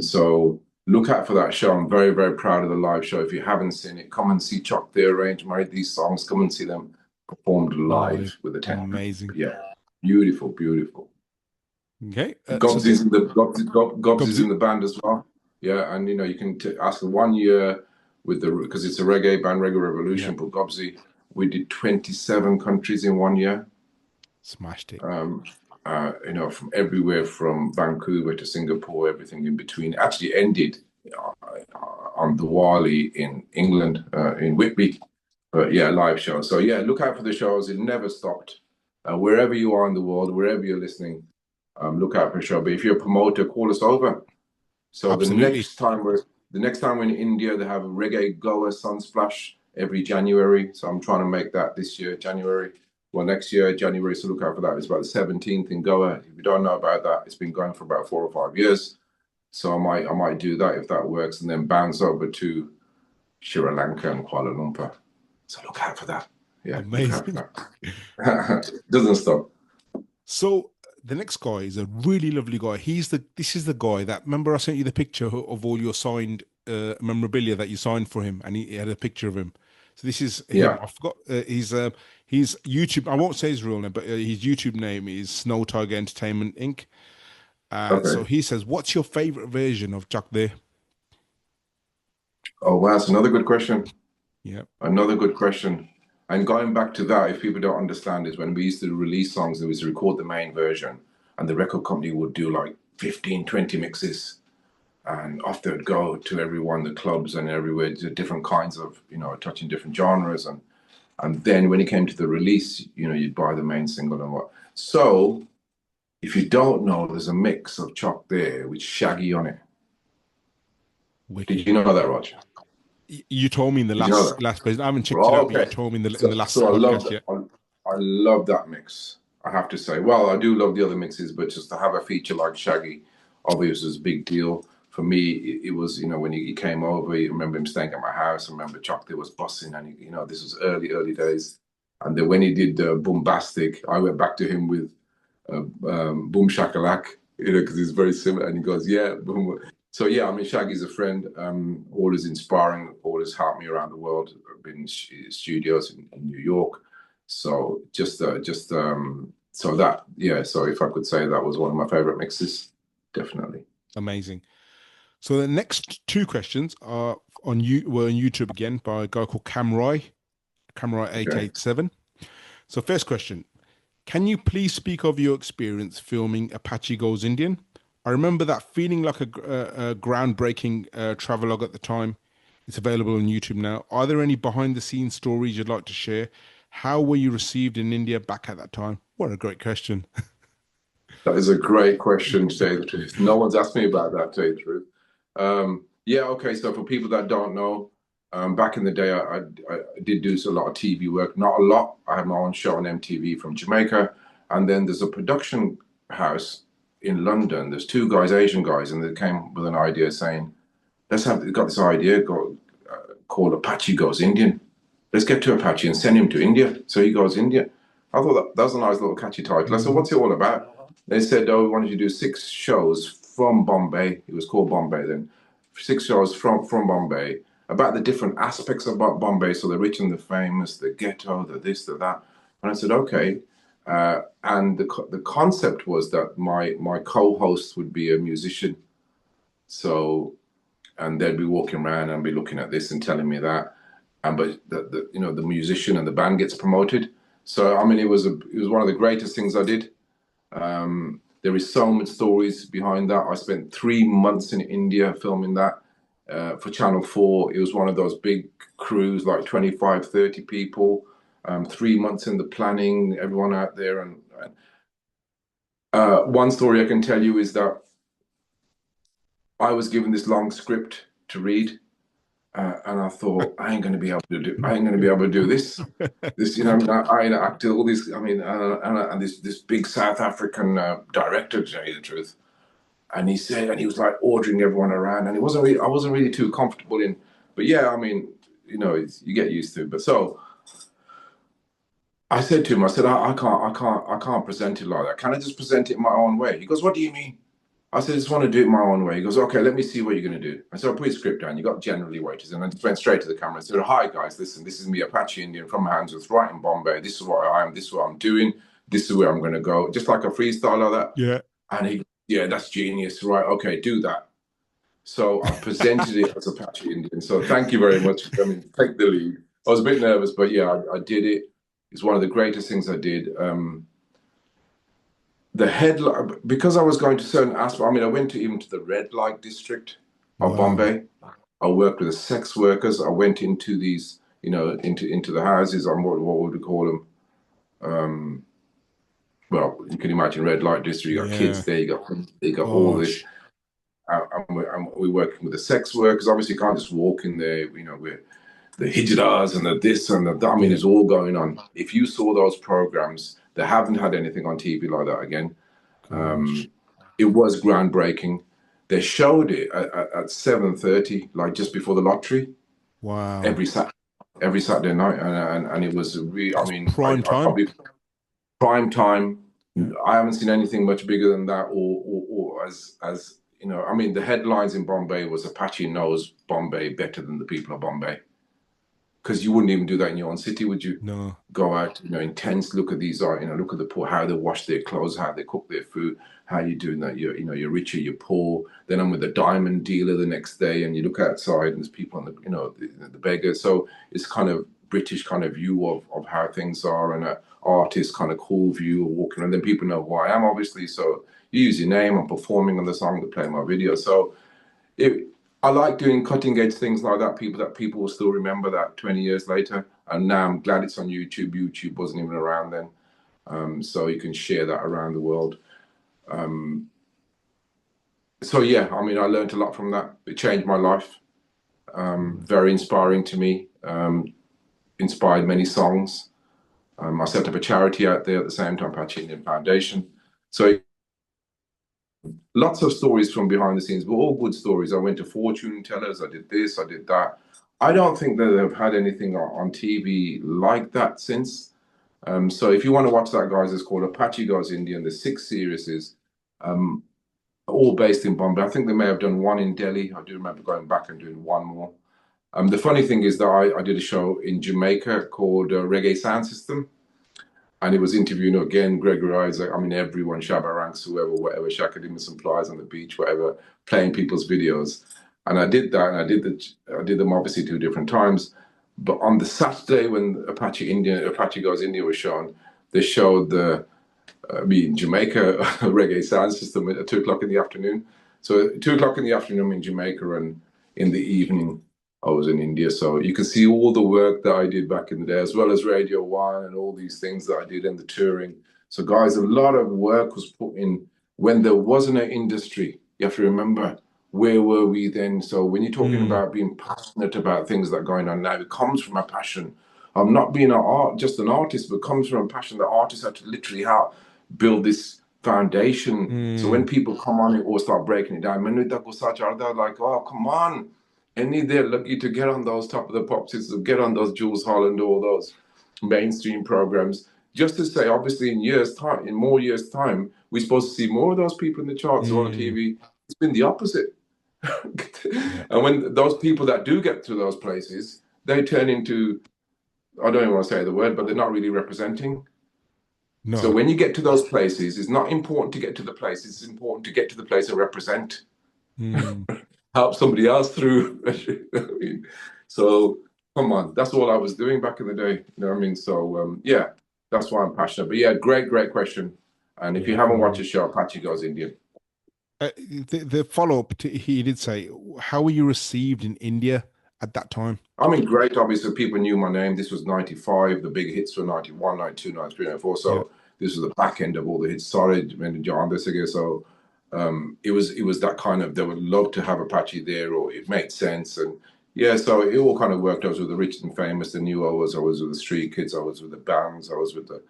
So look out for that show. I'm very, very proud of the live show. If you haven't seen it, come and see Chuck the Arrange married these songs. Come and see them performed live with the tenor. Amazing. Yeah, beautiful. Okay. Gobsy's in the band as well. Yeah, and you can ask 1 year with because it's a reggae band, Reggae Revolution. But Gobsy, we did 27 countries in 1 year. Smashed it. From everywhere from Vancouver to Singapore, everything in between. Actually ended on the Wally in England, in Whitby. But yeah, live show. So yeah, look out for the shows. It never stopped. Wherever you are in the world, wherever you're listening, look out for a show. But if you're a promoter, call us over. So Absolutely. the next time we're in India, they have a Reggae Goa Sunsplash every January. So I'm trying to make that this year, January. Well, next year, January, so look out for that. It's about the 17th in Goa. If you don't know about that, it's been going for about 4 or 5 years. So I might do that if that works, and then bounce over to Sri Lanka and Kuala Lumpur. So look out for that. Yeah, amazing. Look out for that. Doesn't stop. So the next guy is a really lovely guy. This is the guy that, remember I sent you the picture of all your signed memorabilia that you signed for him, and he had a picture of him. So this is him. Yeah. I forgot his YouTube. I won't say his real name, but his YouTube name is Snow Tiger Entertainment Inc. Okay. So he says, "What's your favorite version of Chuck there?" Oh wow, that's another good question. Yeah, another good question. And going back to that, if people don't understand, is when we used to release songs, we used to record the main version, and the record company would do like 15, 20 mixes, and off they'd go to everyone, the clubs and everywhere, different kinds of, touching different genres. And then when it came to the release, you'd buy the main single and what. So if you don't know, there's a mix of Chuck there with Shaggy on it. wicked. Did you know that, Roger? You told me in the last place. I haven't checked it out, but you told me in the last podcast. I love that mix, I have to say. Well, I do love the other mixes, but just to have a feature like Shaggy, obviously, is a big deal. For me, it was, when he came over, I remember him staying at my house. I remember Chuck there was bussing, and this was early days. And then when he did Boombastic, I went back to him with Boom Shack-A-Lak, because he's very similar. And he goes, yeah, boom. So yeah, I mean, Shaggy's a friend, always inspiring, always helped me around the world. I've been in studios in New York. So so that, yeah, so if I could say that was one of my favorite mixes, definitely. Amazing. So the next two questions were on YouTube again by a guy called Camroy 887. So first question, can you please speak of your experience filming Apache Goes Indian? I remember that feeling like a groundbreaking travelogue at the time. It's available on YouTube now. Are there any behind the scenes stories you'd like to share? How were you received in India back at that time? What a great question. That is a great question, to say the truth. No one's asked me about that, to say the truth. Yeah, okay. So for people that don't know, back in the day, I did do a lot of TV work. Not a lot. I had my own show on MTV from Jamaica. And then there's a production house in London. There's two guys, Asian guys, and they came with an idea saying, got this idea called Apache Goes Indian. Let's get to Apache and send him to India. So he goes India. I thought that was a nice little catchy title. I said, what's it all about? They said, oh, we wanted to do 6 shows from Bombay. It was called Bombay then. 6 shows from Bombay about the different aspects about Bombay. So the rich and the famous, the ghetto, the this, the that. And I said, okay. And the concept was that my co-host would be a musician. So, and they'd be walking around and be looking at this and telling me that. But the musician and the band gets promoted. So I mean, it was one of the greatest things I did. There is so much stories behind that. I spent 3 months in India filming that for Channel 4. It was one of those big crews, like 25, 30 people. 3 months in the planning, everyone out there. And one story I can tell you is that I was given this long script to read. And I thought, I ain't going to be able to do this. I acted all this. I mean, and this big South African director, to tell you the truth. And he was like ordering everyone around, and I wasn't really too comfortable in. But yeah, I mean, you get used to it. But so I said to him, I said, I can't present it like that. Can I just present it my own way? He goes, what do you mean? I said, I just want to do it my own way. He goes, okay, let me see what you're going to do. I said, I'll put your script down. You got generally what it is. And I just went straight to the camera and said, hi, guys, listen, this is me, Apache Indian from Handsworth, right in Bombay. This is what I am. This is what I'm doing. This is where I'm going to go. Just like a freestyle like that. Yeah. And he, yeah, that's genius. Right. Okay, do that. So I presented it as Apache Indian. So thank you very much for coming. Take the lead. I was a bit nervous, but yeah, I did it. It's one of the greatest things I did. The headline, because I was going to certain aspects. I mean, I went even to the red light district of Bombay. I worked with the sex workers. I went into these, into the houses. What would we call them? Well, you can imagine red light district. You got kids there. You got all this. And we're working with the sex workers. Obviously, you can't just walk in there. With the hijras and the this and the that. I mean, it's all going on. If you saw those programs, they haven't had anything on TV like that again. It was groundbreaking. They showed it at 7:30, like just before the lottery. Wow! Every Saturday night, and it was really. I mean, prime time. Prime time. I haven't seen anything much bigger than that, or as I mean, the headlines in Bombay was Apache knows Bombay better than the people of Bombay. Because you wouldn't even do that in your own city, would you? No. Go out, intense. Look at these, look at the poor, how they wash their clothes, how they cook their food, how you doing that. You're rich or you're poor. Then I'm with a diamond dealer the next day, and you look outside, and there's people on the beggars. So it's kind of British kind of view of how things are, and an artist kind of cool view of walking. And then people know who I am, obviously. So you use your name. I'm performing on the song, they play my video. So I like doing cutting edge things like that. People will still remember that 20 years later. And now I'm glad it's on YouTube. YouTube wasn't even around then. So you can share that around the world. So yeah, I mean, I learned a lot from that. It changed my life. Very inspiring to me. Inspired many songs. I set up a charity out there at the same time, Apache Indian Foundation. So lots of stories from behind the scenes, but all good stories. I went to fortune tellers. I did this. I did that. I don't think that they've had anything on TV like that since. So if you want to watch that, guys, it's called Apache Goes Indian. There's 6 series, all based in Bombay. I think they may have done one in Delhi. I do remember going back and doing one more. The funny thing is that I did a show in Jamaica called Reggae Sound System. And he was interviewing again, Gregory Isaac. I mean, everyone, Shabba Ranks, whoever, whatever, Shaka some flies on the beach, whatever, playing people's videos. And I did that, and I did them obviously 2 different times. But on the Saturday when Apache Goes India was shown, they showed Jamaica Reggae Sound System at 2:00 in the afternoon. So 2:00 in the afternoon in Jamaica, and in the evening I was in India. So you can see all the work that I did back in the day, as well as Radio One and all these things that I did in the touring. So guys, a lot of work was put in when there wasn't an industry. You have to remember, where were we then? So when you're talking about being passionate about things that are going on now, it comes from a passion of not being just an artist, but comes from a passion that artists have to literally help build this foundation. So when people come on it or start breaking it down, they're like, oh, come on. Any they're lucky to get on those Top of the Pops, to get on those Jules Holland, all those mainstream programs. Just to say, obviously, in more years' time, we're supposed to see more of those people in the charts or on TV. It's been the opposite. And when those people that do get to those places, they turn into, I don't even want to say the word, but they're not really representing. No. So when you get to those places, it's not important to get to the places. It's important to get to the place and represent. Help somebody else through. I mean, so come on, that's all I was doing back in the day. You know what I mean? So yeah, that's why I'm passionate. But yeah, great question. And if you haven't watched the show, Apache Goes Indian. The follow-up, he did say, how were you received in India at that time? I mean, great. Obviously, people knew my name. This was 95. The big hits were 91, 92, 93, 94. So this was the back end of all the hits. Sorry, John, this again. So it was that kind of, they would love to have Apache there, or it made sense. And yeah, so it all kind of worked. I was with the rich and famous, the new I was with the street kids, I was with the bands, I was with the,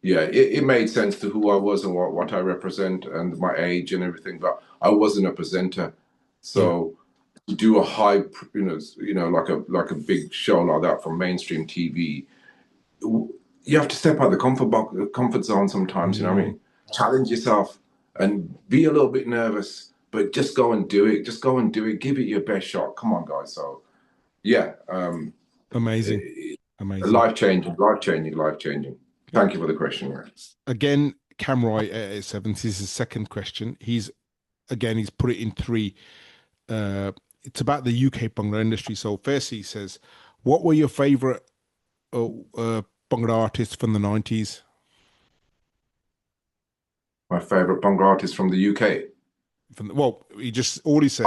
it made sense to who I was and what I represent and my age and everything, but I wasn't a presenter. So to do a high, like a big show like that from mainstream TV, you have to step out the comfort zone sometimes, you know what I mean? Challenge yourself and be a little bit nervous, but just go and do it. Just go and do it. Give it your best shot. Come on, guys. So yeah. Amazing. Life-changing. Thank you for the question. Again, Camroy 7, this is his second question. He's put it in 3. It's about the UK Bhangra industry. So firstly, he says, what were your favorite Bhangra artists from the 90s? My favorite Bhangra artist from the UK? He said.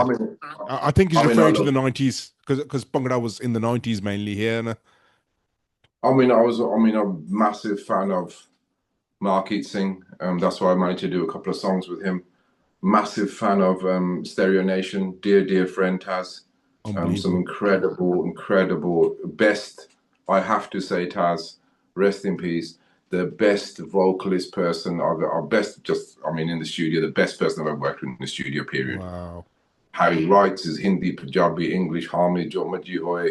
I think he's referring to the 90s because Bhangra was in the 90s mainly here. No? I mean, I was a massive fan of Malkit Singh. That's why I managed to do a couple of songs with him. Massive fan of Stereo Nation, dear friend Taz. Some incredible, best, I have to say, Taz, rest in peace, the best vocalist person, in the studio, the best person I've ever worked with in the studio, period. Wow. How he writes his Hindi, Punjabi, English, harmony,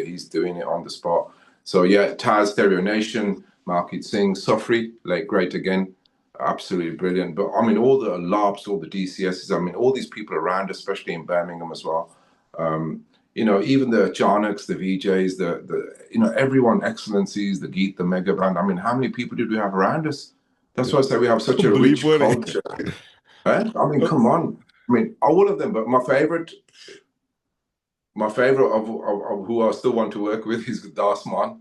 he's doing it on the spot. So yeah, Taz, Stereo Nation, Malkit Singh, Sufri, late great again. Absolutely brilliant. But I mean, all the Labs, all the DCSs, I mean, all these people around, especially in Birmingham as well. Even the Janaks, the VJs, everyone, Excellencies, the Geet, the Mega Band. I mean, how many people did we have around us? That's why I say we have such a rich culture. I mean, come on. I mean, all of them, but my favorite of who I still want to work with is Dasman.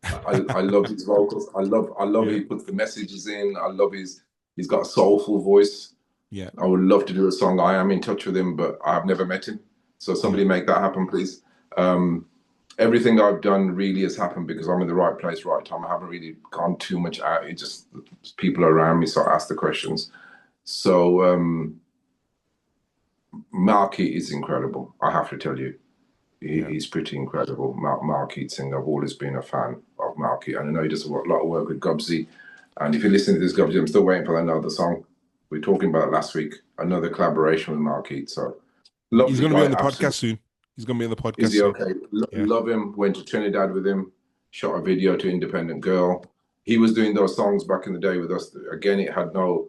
I love his vocals. I love he puts the messages in. I love he's got a soulful voice. Yeah. I would love to do a song. I am in touch with him, but I've never met him. So somebody make that happen, please. Everything I've done really has happened because I'm in the right place, right time. I haven't really gone too much out. It just people around me, so I ask the questions. So Malkit is incredible. I have to tell you. He's pretty incredible. Malkit Singh, I've always been a fan of Malkit. And I know he does a lot of work with Gubsy. And if you listen to this Gubsy, I'm still waiting for another song. We were talking about it last week. Another collaboration with Malkit. So he's going to be on the podcast soon. He's going to be on the podcast Is he okay? Love him. Went to Trinidad with him. Shot a video to Independent Girl. He was doing those songs back in the day with us. Again, it had no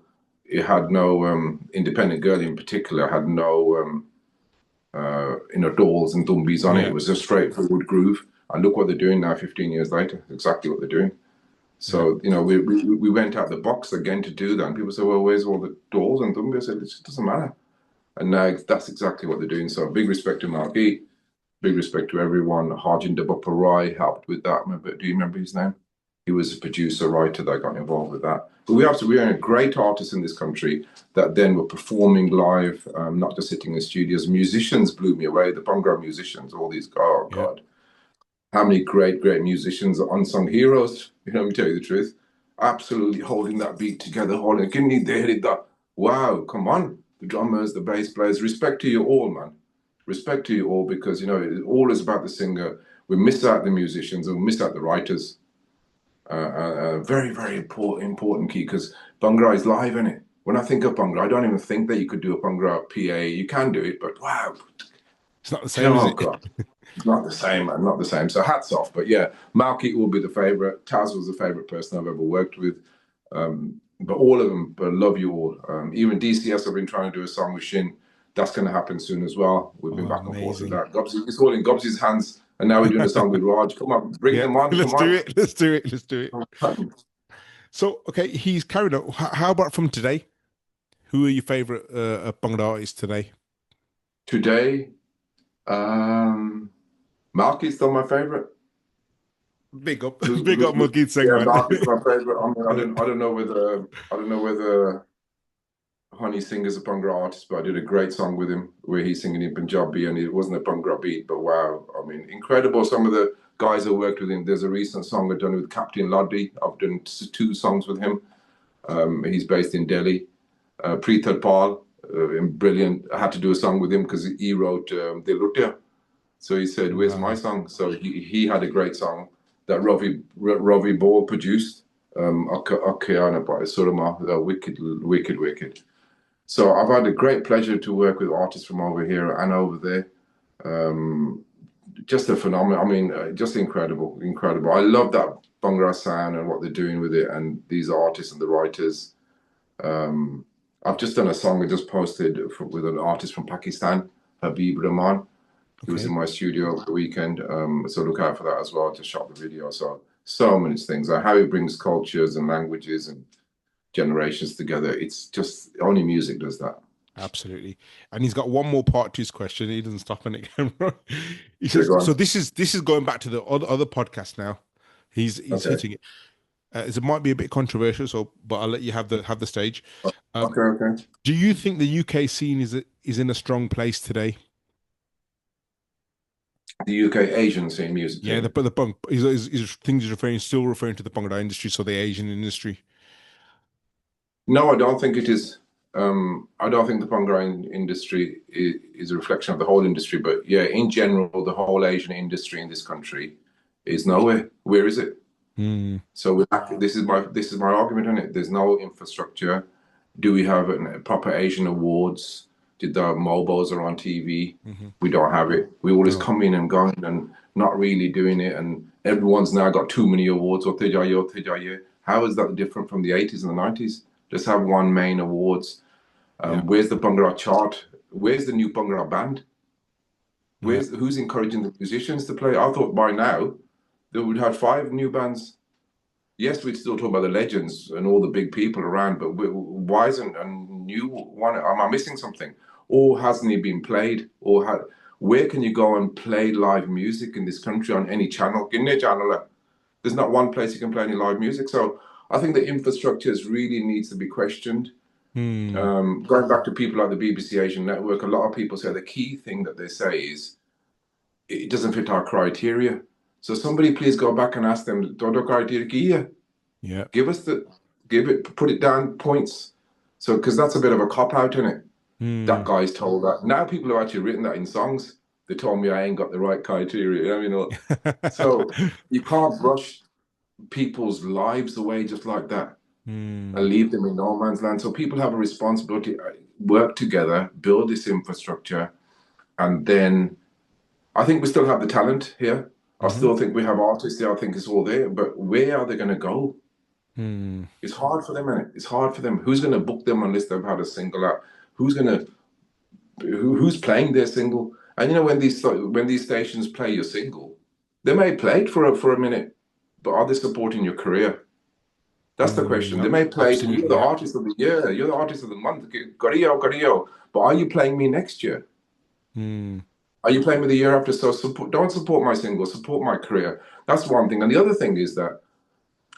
Independent Girl in particular had no dolls and dumbies on it. It was a straightforward groove. And look what they're doing now 15 years later. Exactly what they're doing. So, we went out the box again to do that. And people say, well, where's all the dolls and dumbies? I said, it just doesn't matter. And now that's exactly what they're doing. So big respect to Malkit. Big respect to everyone. Harjinder Bapparai helped with that. Do you remember his name? He was a producer, writer that got involved with that. But we are great artists in this country that then were performing live, not just sitting in studios. Musicians blew me away. The Bhangra musicians, all these, oh Yeah. God, how many great musicians, unsung heroes. You know, let me tell you the truth. Absolutely holding that beat together, give me that. Wow, come on. The drummers, the bass players, respect to you all, man. Respect to you all, because, you know, it all is about the singer. We miss out the musicians and we miss out the writers. Very, very important key, because Bhangra is live, in it. When I think of Bhangra, I don't even think that you could do a Bhangra PA. You can do it, but wow. It's not the same, is it? God. It's not the same, man. Not the same. So hats off. But yeah, Malky will be the favorite. Taz was the favorite person I've ever worked with. But all of them, but love you all. Even DCS, I've been trying to do a song with Shin. That's going to happen soon as well. We've been back and forth with that. It's all in Gobsy's hands. And now we're doing a song with Raj. Come on, bring them on. Let's do it. So, okay, he's carried on. How about from today? Who are your favorite Bhangra artists today? Today, Malky's still my favorite. Big up Malky Singh, yeah, Malky's my favorite. I mean, I don't know whether Honey Singh is a Bhangra artist, but I did a great song with him where he's singing in Punjabi, and it wasn't a Bhangra beat, but wow, I mean, incredible. Some of the guys who worked with him. There's a recent song I've done with Captain Loddy. I've done 2 songs with him. He's based in Delhi. Preethad Pal, brilliant. I had to do a song with him because he wrote De Lutia. So he said, "Where's my song?" So he had a great song that Ravi Ball produced. Okeana by Surama, wicked. So I've had a great pleasure to work with artists from over here and over there. Just a phenomenon. I mean, just incredible. I love that Bhangra sound and what they're doing with it, and these artists and the writers. I've just done a song I just posted with an artist from Pakistan, Habib Rahman. He was in my studio over the weekend. So look out for that as well, to shot the video. So many things, like how he brings cultures and languages and generations together. It's just only music does that. Absolutely. And he's got one more part to his question. He doesn't stop on it. He says, so this is going back to the other podcast now. He's hitting it. It might be a bit controversial, but I'll let you have the stage. Okay. Do you think the UK scene is in a strong place today? The UK Asian scene music. Yeah, the punk. He's still referring to the Bhangra industry, so the Asian industry. No, I don't think it is. I don't think the Bhangra industry is a reflection of the whole industry, but yeah, in general, the whole Asian industry in this country is nowhere. Where is it? So this is my argument on it. There's no infrastructure. Do we have proper Asian awards? Did the Mobos are on TV? We don't have it. We always come in and going and not really doing it, and everyone's now got too many awards. How is that different from the 80s and the 90s? Let's have one main awards. Where's the Bhangra chart? Where's the new Bhangra band? Who's encouraging the musicians to play? I thought by now they would have 5 new bands. Yes, we'd still talk about the legends and all the big people around, but why isn't a new one? Am I missing something? Or hasn't it been played? Or where can you go and play live music in this country on any channel? There's not one place you can play any live music. So I think the infrastructure really needs to be questioned. Going back to people like the BBC Asian Network, a lot of people say the key thing that they say is it doesn't fit our criteria. So somebody please go back and ask them, Dodo criteria. Yeah. Put it down points. So, because that's a bit of a cop out, isn't it? That guy's told that. Now people have actually written that in songs. They told me I ain't got the right criteria. You know? So you can't brush people's lives away just like that and leave them in no man's land. So people have a responsibility, work together, build this infrastructure, and then I think we still have the talent here. I still think we have artists there. I think it's all there, but where are they going to go? It's hard for them, isn't it? It's hard for them. Who's going to book them unless they've had a single out? Who's playing their single? And you know, when these stations play your single, they may play it for a minute, but are they supporting your career? That's the question. They may play it. You're the artist of the year. You're the artist of the month. Gario. But are you playing me next year? Are you playing me the year after? So don't support my single. Support my career. That's one thing. And the other thing is that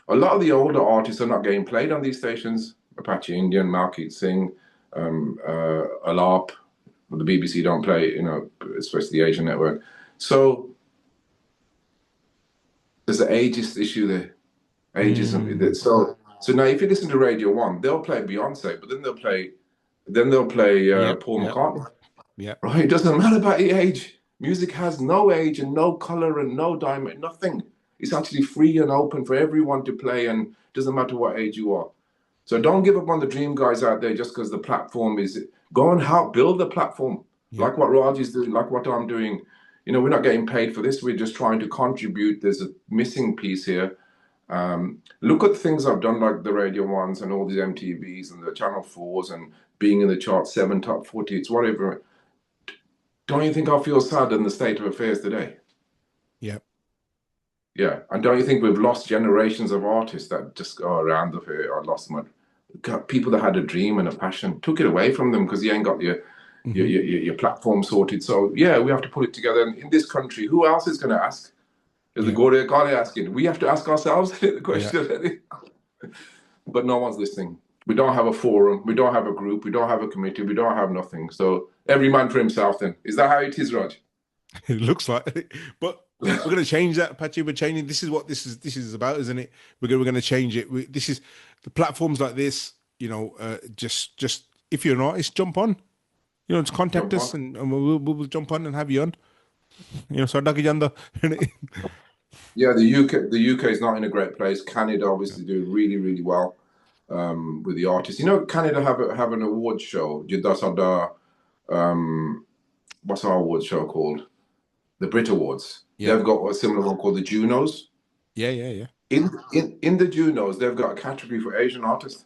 A lot of the older artists are not getting played on these stations. Apache Indian, Malkit Singh, Alap, the BBC don't play, especially the Asian network. So there's an ageist issue there. Ageism. So now if you listen to Radio 1, they'll play Beyonce, but then they'll play Paul McCartney. Yeah. Right? It doesn't matter about the age. Music has no age and no color and no diamond, nothing. It's actually free and open for everyone to play, and it doesn't matter what age you are. So don't give up on the dream guys out there just because the platform is. Go and help build the platform, like what Raj is doing, like what I'm doing. We're not getting paid for this. We're just trying to contribute. There's a missing piece here. Look at the things I've done, like the Radio 1s and all these MTVs and the Channel 4s and being in the chart 7, top 40, it's whatever. Don't you think I feel sad in the state of affairs today? Yeah. Yeah. And don't you think we've lost generations of artists that just go around I lost them. People that had a dream and a passion, took it away from them because you ain't got your platform sorted. So, yeah, we have to put it together. And in this country, who else is going to ask? Is the Goria Kali asking? We have to ask ourselves the question. Yeah. But no one's listening. We don't have a forum. We don't have a group. We don't have a committee. We don't have nothing. So every man for himself then. Is that how it is, Raj? It looks like it. But we're going to change that, Apache. We're changing. This is what this is about, isn't it? We're going to change it. This is the platforms like this, just if you're an artist, jump on. Just contact us and we'll jump on and have you on. So yeah, the UK is not in a great place. Canada obviously do really, really well with the artists. Canada have an award show. What's our award show called? The Brit Awards. Yeah. They've got a similar one called the Junos. Yeah. In the Junos, they've got a category for Asian artists.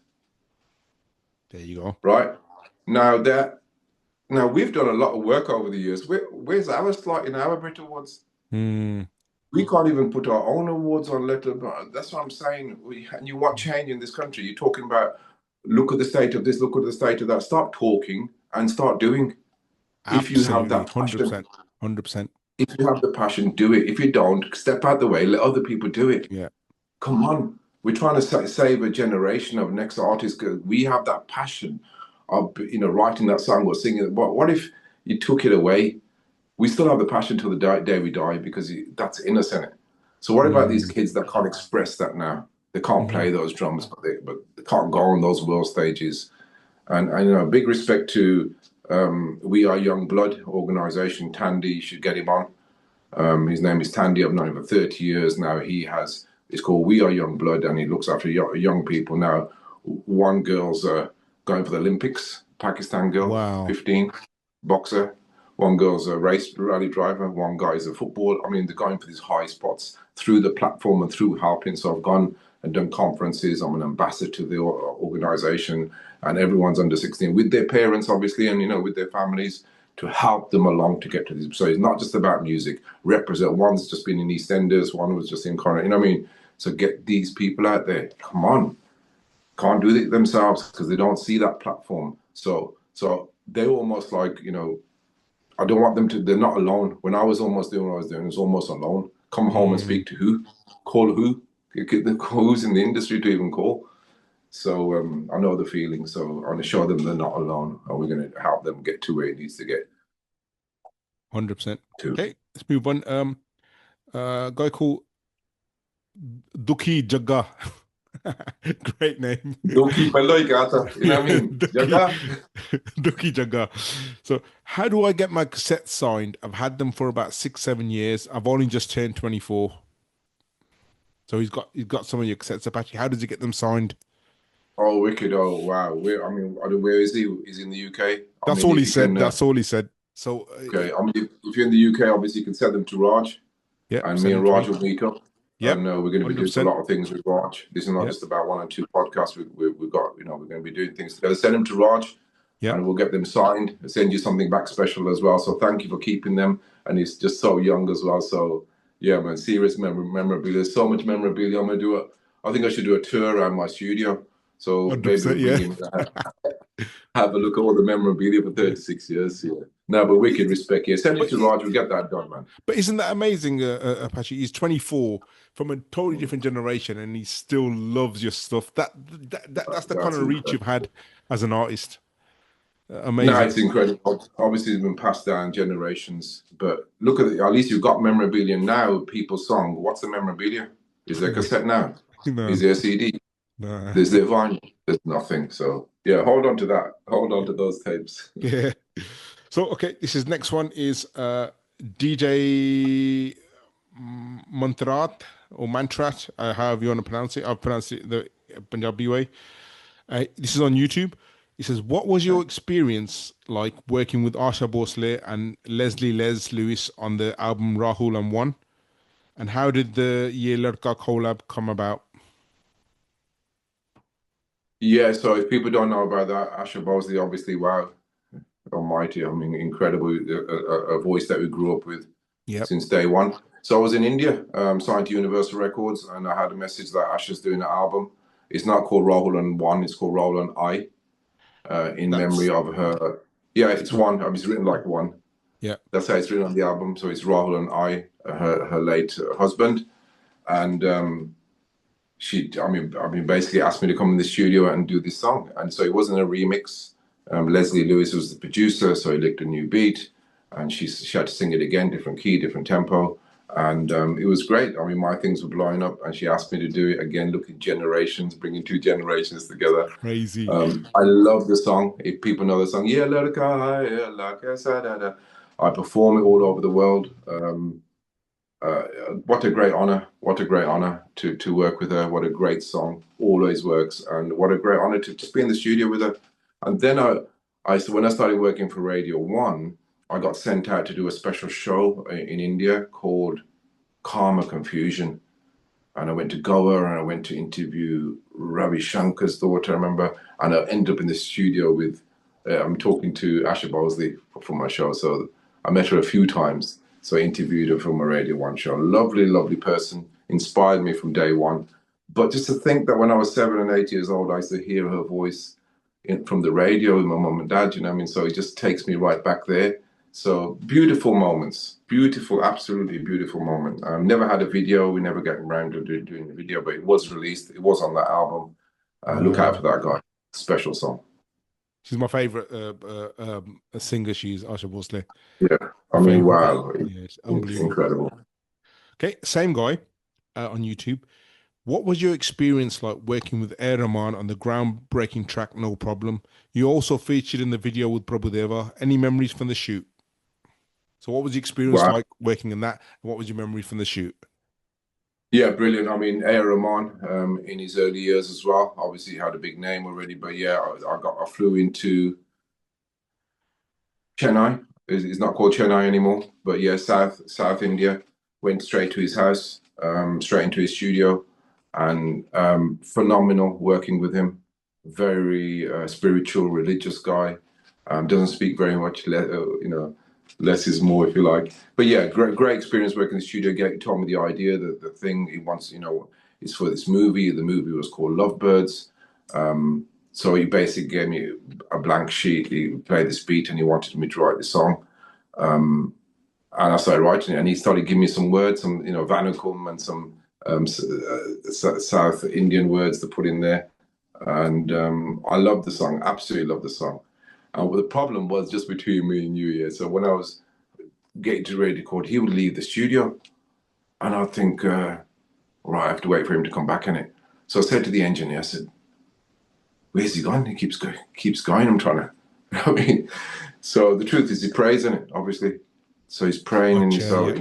There you go. Right now, we've done a lot of work over the years. Where's our slot in our Brit Awards? We can't even put our own awards on letter. That's what I'm saying. And you want change in this country. You're talking about look at the state of this, look at the state of that. Start talking and start doing. Absolutely. If you have that passion, 100%. If you have the passion, do it. If you don't, step out the way. Let other people do it. Yeah. Come on. We're trying to save a generation of next artists because we have that passion of writing that song or singing it. But what if you took it away? We still have the passion till the day we die because that's innocent. So what about these kids that can't express that now? They can't play those drums, but they can't go on those world stages. And big respect to We Are Young Blood organization. Tandy, you should get him on. His name is Tandy. I've known him for 30 years now. It's called We Are Young Blood, and he looks after young people now. One girl's going for the Olympics, Pakistan girl, wow. 15, boxer. One girl's a rally driver. One guy's a football. I mean, they're going for these high spots through the platform and through helping. So I've gone and done conferences. I'm an ambassador to the organization, and everyone's under 16 with their parents, obviously, and with their families to help them along to get to this. So it's not just about music. Represent. One's just been in EastEnders. One was just in Connacht. I mean, so get these people out there. Come on, can't do it themselves because they don't see that platform. So they're almost like I don't want them to. They're not alone. When I was almost doing what I was doing, it was almost alone. Come home and speak to who? Call who? Who's in the industry to even call? So I know the feeling. So I'm going to show them they're not alone, and we're going to help them get to where it needs to get. 100%. Okay, let's move on. A guy called Dukhi Jagga. Great name. Dukhi Jagga. You know what I mean? Dukhi Jagga. So how do I get my cassettes signed? I've had them for about 6-7 years. I've only just turned 24. So he's got some of your cassettes, Apache. How does he get them signed? Oh, wicked. Oh, wow. Where is he? He's in the UK. That's all he said. That's all he said. So okay. If you're in the UK, obviously you can send them to Raj. Yeah. And me and Raj will meet up. Yeah, and we're going to be 100%. Doing a lot of things with Raj. This is not just about 1 or 2 podcasts. We've got, we're going to be doing things together. Send them to Raj, and we'll get them signed. I'll send you something back special as well. So thank you for keeping them. And he's just so young as well. So yeah, man, serious memorabilia. There's so much memorabilia. I'm going to do it. I think I should do a tour around my studio. So maybe have a look at all the memorabilia for 36 years. Yeah. No, but wicked respect. Yeah, send it to Raj. We'll get that done, man. But isn't that amazing, Apache? He's 24. from a totally different generation, and he still loves your stuff. That's the kind That's of reach incredible. you've had as an artist. No, Amazing. it's incredible. Obviously, it's been passed down generations, but look at it. At least you've got memorabilia now. People's song. What's the memorabilia? Is there cassette now? Is Man, there CD? nah. Is there vinyl? There's nothing. So yeah, hold on to that. Hold on to those tapes. Yeah. So okay, this is next one is DJ Mantrat or Mantrat, however you want to pronounce it. I've pronounced it the Punjabi way. This is on YouTube. He says, "What was your experience like working with Asha Bhosle and Leslie Les Lewis on the album Rahul and One? And how did the Ye Ladka collab come about?" Yeah. So if people don't know about that, Asha Bhosle, obviously, wow, almighty. I mean, incredible. A voice that we grew up with Yep, since day one. So I was in India, signed to Universal Records, and I had a message that Asha's doing an album. It's not called Rahul and One, it's called Rahul and in memory that's of her. Yeah, it's one. It's written like one. yeah, That's how it's written on the album. So it's Rahul and her late husband. And basically asked me to come in the studio and do this song. And so it wasn't a remix. Leslie Lewis was the producer, so he licked a new beat, and she had to sing it again, different key, different tempo, and it was great. I mean, my things were blowing up, and she asked me to do it again. Look at generations, bringing two generations together. crazy. I love the song. If people know the song, yeah, I perform it all over the world. What a great honor! What a great honor to work with her. What a great song, always works, and what a great honor to just be in the studio with her. And then when I started working for Radio One, I got sent out to do a special show in India called Karma Confusion, and I went to Goa and I went to interview Ravi Shankar's daughter, I remember, and I ended up in the studio with. I'm talking to Asha Bhosle for my show, so I met her a few times. So I interviewed her for my Radio 1 show. Lovely, lovely person, inspired me from day one. But just to think that when I was 7 and 8 years old, I used to hear her voice from the radio with my mum and dad, you know what I mean? So it just takes me right back there. So beautiful moments, beautiful, absolutely beautiful moment. Never had a video. We never got around to doing the video, but it was released. It was on that album. Look out for that guy. Special song. She's my favorite singer. She's Asha Bhosle. Yeah, I mean, wow, Yeah, it's unbelievable. incredible. Okay, same guy on YouTube. What was your experience like working with Rahman on the groundbreaking track No Problem? You also featured in the video with Prabhudeva. Any memories from the shoot? So what was the experience Wow. like working in that? And what was your memory from the shoot? Yeah, brilliant. I mean, Rahman in his early years as well. Obviously, he had a big name already, but yeah, I flew into Chennai. It's not called Chennai anymore, but yeah, South India. Went straight to his house, straight into his studio, and phenomenal working with him. Very spiritual, religious guy. Doesn't speak very much. Less is more, if you like. But yeah, great experience working in the studio. He told me the idea, the thing he wants, is for this movie. The movie was called Lovebirds. So he basically gave me a blank sheet. He played this beat and he wanted me to write the song. And I started writing it, and he started giving me some words, some Vanukum and some South Indian words to put in there. And I loved the song, absolutely loved the song. And the problem was just between me and you, yeah. So when I was getting to ready to record, he would leave the studio, and I'd think, right, I have to wait for him to come back in it. So I said to the engineer, I said, "Where's he gone? He keeps going. I'm trying to." I mean, so the truth is, he prays in it, obviously. So he's praying, and so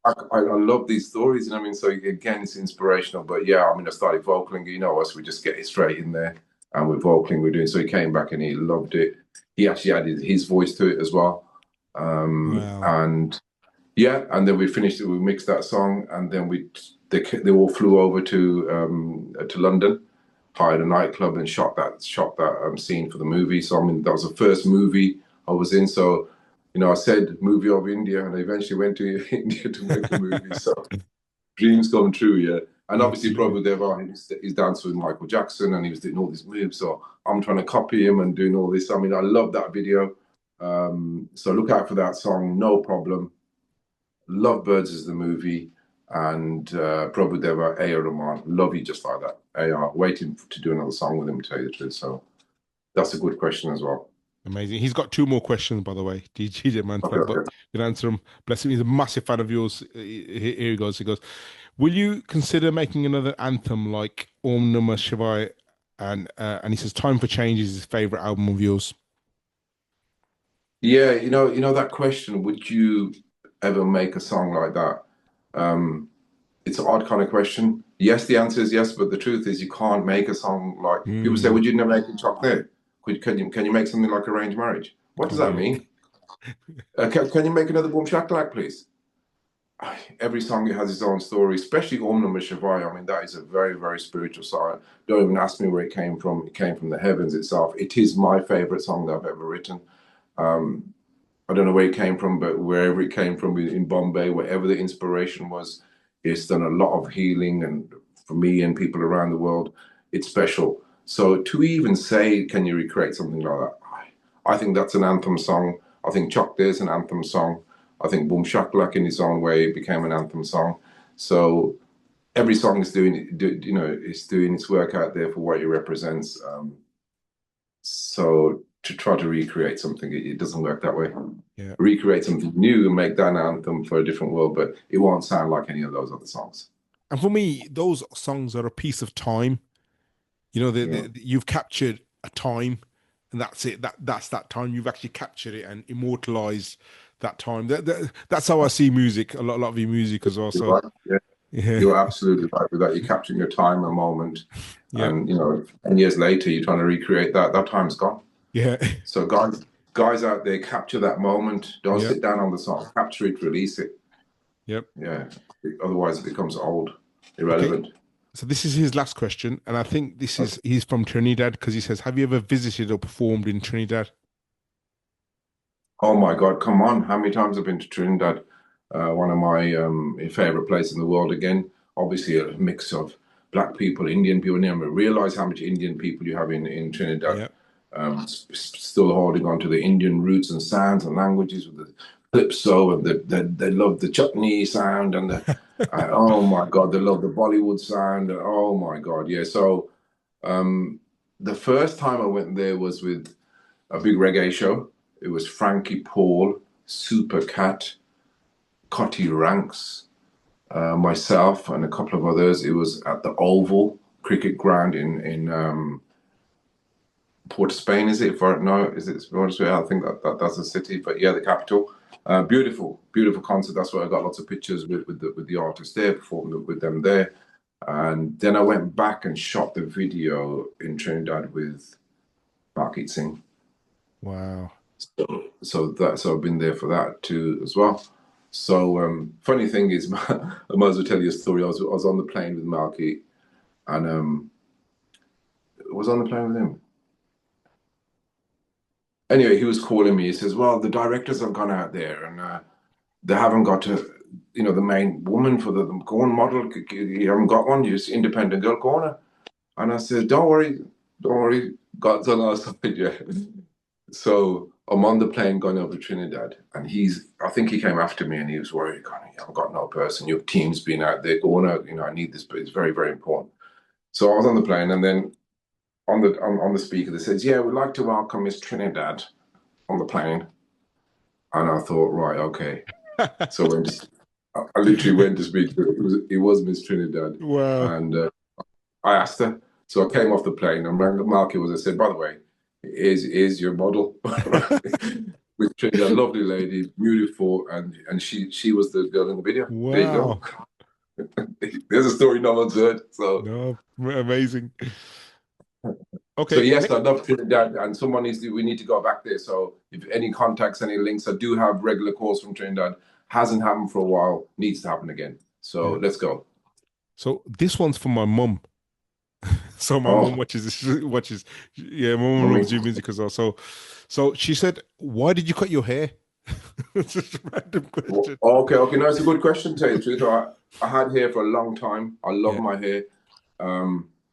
I love these stories, and I mean, so again, it's inspirational. But yeah, I mean, I started vocaling. Us, we just get it straight in there, and we're vocaling. We're doing. So he came back and he loved it. He actually added his voice to it as well. Wow. And yeah, and then we finished it. We mixed that song, and then they all flew over to London, hired a nightclub, and shot that scene for the movie. So I mean, that was the first movie I was in. So I said movie of India, and I eventually went to India to make a movie. So dreams come true, yeah. And obviously, Prabhudeva, he's dancing with Michael Jackson, and he was doing all these moves. So I'm trying to copy him and doing all this. I mean, I love that video. So look out for that song, No Problem. Lovebirds is the movie. and Prabhu Deva, A.R. Rahman. Love you just like that. A.R. Waiting to do another song with him, to tell you the truth. So that's a good question as well. Amazing. He's got 2 more questions, by the way. DJ man, Okay, but okay. you can answer them. Bless him. He's a massive fan of yours. Here he goes. He goes, will you consider making another anthem like Om Namah Shivaya? And he says, Time for Change is his favorite album of yours. Yeah, that question, would you ever make a song like that? It's an odd kind of question. Yes, the answer is yes, but the truth is you can't make a song like people say, would you never make a chocolate? Can you make something like Arranged Marriage? What does that mean? Can you make another Boom Shack-A-Lak, please? Every song has its own story, especially Om Namah Shivaya. I mean, that is a very, very spiritual song. Don't even ask me where it came from. It came from the heavens itself. It is my favorite song that I've ever written. I don't know where it came from, but wherever it came from in Bombay, wherever the inspiration was, it's done a lot of healing, and for me and people around the world, it's special. So to even say, can you recreate something like that? I think that's an anthem song. I think Chuck There's an anthem song. I think Boom Shack-A-Lak in its own way became an anthem song. So every song is doing its work out there for what it represents. So to try to recreate something, it doesn't work that way. Yeah. Recreate something new and make that an anthem for a different world, but it won't sound like any of those other songs. And for me, those songs are a piece of time. You've captured a time, and that's it. That's that time. You've actually captured it and immortalized that time. That's how I see music. A lot of your music as well. So, right. Yeah. You're absolutely right with that. You're capturing your time, a moment, and 10 years later, you're trying to recreate that. That time's gone. Yeah. So guys out there, capture that moment. Don't sit down on the song. Capture it, release it. Yep. Yeah. Otherwise, it becomes old, irrelevant. Okay. So this is his last question, and I think he's from Trinidad, because he says, have you ever visited or performed in Trinidad? Oh my God, come on. How many times I've been to Trinidad? One of my favorite places in the world again. Obviously a mix of black people, Indian people. Never realize how much Indian people you have in Trinidad. Yep. Still holding on to the Indian roots and sounds and languages with the calypso, and they love the chutney sound, and oh my God, they love the Bollywood sound. Oh my God, yeah. So the first time I went there was with a big reggae show. It was Frankie Paul, Super Cat, Cotty Ranks, myself, and a couple of others. It was at the Oval Cricket Ground in Port of Spain, is it? Is it Port of Spain? I think that's a city, but yeah, the capital. Beautiful concert. That's where I got lots of pictures with the artists there, performed with them there. And then I went back and shot the video in Trinidad with Market Singh. Wow. So I've been there for that too as well. So funny thing is, I might as well tell you a story. I was on the plane with Marky, and was on the plane with him. Anyway, he was calling me. He says, "Well, the directors have gone out there, and they haven't got the main woman for the corn model. You haven't got one. You're just independent girl corner." And I said, "Don't worry, God's on our side." Yeah. So I'm on the plane going over to Trinidad, and I think he came after me, and he was worried, I've got no person. Your team's been out there going out, I need this, but it's very, very important. So I was on the plane, and then on the speaker that says, "Yeah, we'd like to welcome Miss Trinidad on the plane." And I thought, right, okay. So I literally went to speak to her. It was Miss Trinidad. Wow. And I asked her. So I came off the plane and rang the market. I said, "By the way, is your model." With Trinidad, lovely lady, beautiful, and she was the girl in the video. Wow. There you go. There's a story no one's heard. So no, amazing. Okay. So yes, I'd love Trinidad, and we need to go back there. So if any contacts, any links, I do have regular calls from Trinidad. Hasn't happened for a while, needs to happen again. So let's go. So this one's for my mum. So my mum watches, my mum loves your music as well. So she said, "Why did you cut your hair?" It's just a random question. Okay. No, it's a good question, to tell you the truth. I had hair for a long time. I love my hair.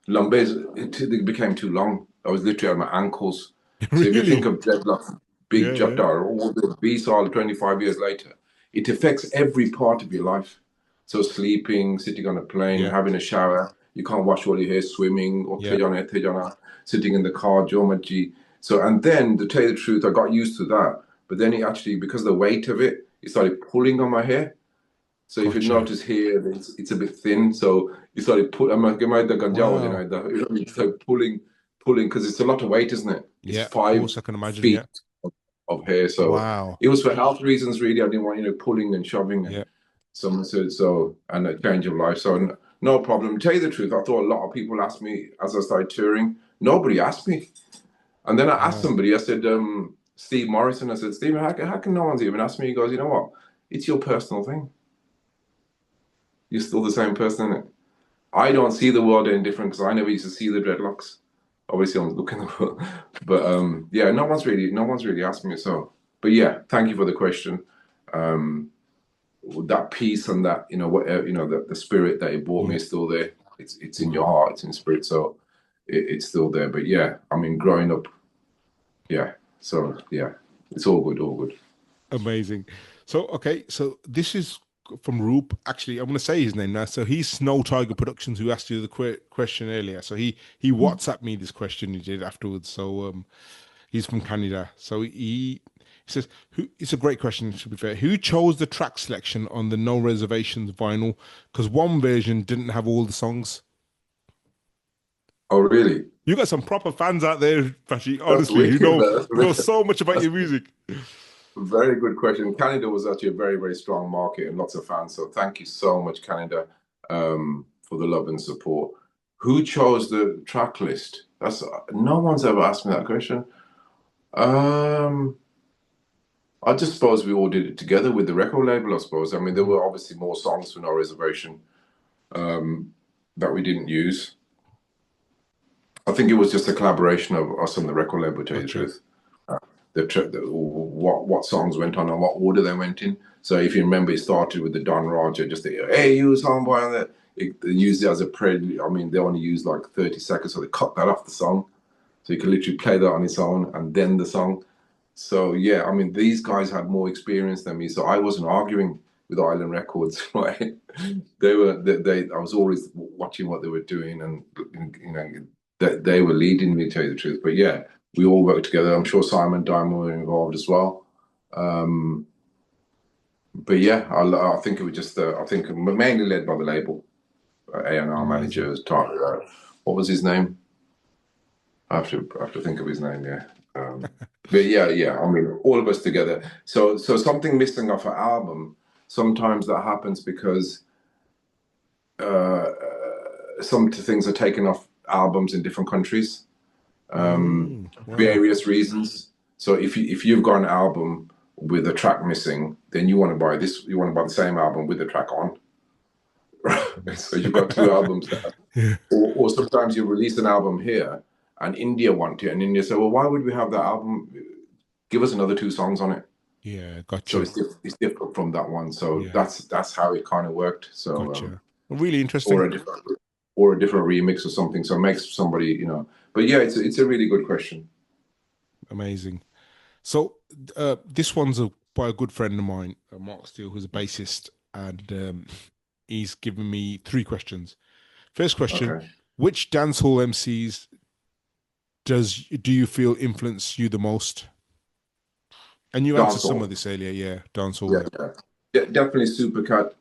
Lumbes, it became too long. I was literally at my ankles. So if you think of dreadlocks, big Jattar, all the B-Sol 25 years later, it affects every part of your life. So sleeping, sitting on a plane, having a shower, you can't wash all your hair, swimming, or sitting in the car, geometry. So, and then to tell you the truth, I got used to that. But then it actually, because of the weight of it, it started pulling on my hair. So if you notice here, it's a bit thin. So you started pulling. It's like pulling, because it's a lot of weight, isn't it? It's 5 I can imagine, feet of hair. So it was for health reasons, really. I didn't want pulling and shoving. And someone said so, and a change of life. So no problem. To tell you the truth, I thought a lot of people asked me as I started touring. Nobody asked me, and then I asked somebody. I said, Steve Morrison. I said, Steve, how can no one's even asked me? He goes, you know what? It's your personal thing. You're still the same person, innit? I don't see the world any different because I never used to see the dreadlocks. Obviously, I'm looking at the world, but yeah, no one's really asked me. So, but yeah, thank you for the question. That peace and that the spirit that it brought me is still there. It's in your heart, it's in spirit, so it's still there. But yeah, I mean, growing up, so yeah, it's all good. Amazing. So okay, so this is from Roop. Actually, I'm going to say his name now. So he's Snow Tiger Productions, who asked you the question earlier. So he WhatsApped me this question he did afterwards. So he's from Canada. So he says, it's a great question, to be fair. Who chose the track selection on the No Reservations vinyl? Because one version didn't have all the songs. Oh, really? You got some proper fans out there, Pachi, honestly, who know so much about your music. Very good question. Canada was actually a very, very strong market and lots of fans. So thank you so much, Canada, for the love and support. Who chose the track list? No one's ever asked me that question. I just suppose we all did it together with the record label, I suppose. I mean, there were obviously more songs for No Reservation that we didn't use. I think it was just a collaboration of us and the record label, to tell you the truth. What songs went on and what order they went in. So if you remember, it started with the Don Roger, just the hey, you song boy, and they used it as a prelude. I mean, they only used like 30 seconds, so they cut that off the song. So you could literally play that on its own and then the song. So yeah, I mean, these guys had more experience than me, so I wasn't arguing with Island Records, right? I was always watching what they were doing, and they were leading me, to tell you the truth. But yeah, we all worked together. I'm sure Simon Diamond were involved as well. But yeah, I think it was just mainly led by the label, A&R managers. What was his name? I have to think of his name. Yeah. But yeah. I mean, all of us together. So something missing off an album. Sometimes that happens because some things are taken off albums in different countries. Various reasons. So if you've got an album with a track missing, then you want to buy the same album with the track on. So you've got 2 albums there. Or sometimes you release an album here and India want it, and India say, well, why would we have that album? Give us another 2 songs on it. Yeah, gotcha. So it's different from that one. So that's how it kind of worked. So gotcha. Really interesting. Or a different remix or something. So it makes somebody, But yeah, it's a really good question. Amazing. So this one's by a good friend of mine, Mark Steele, who's a bassist, and he's given me 3 questions. First question: which dancehall MCs do you feel influence you the most? And you answered some of this earlier, dancehall. Yeah, definitely Supercat.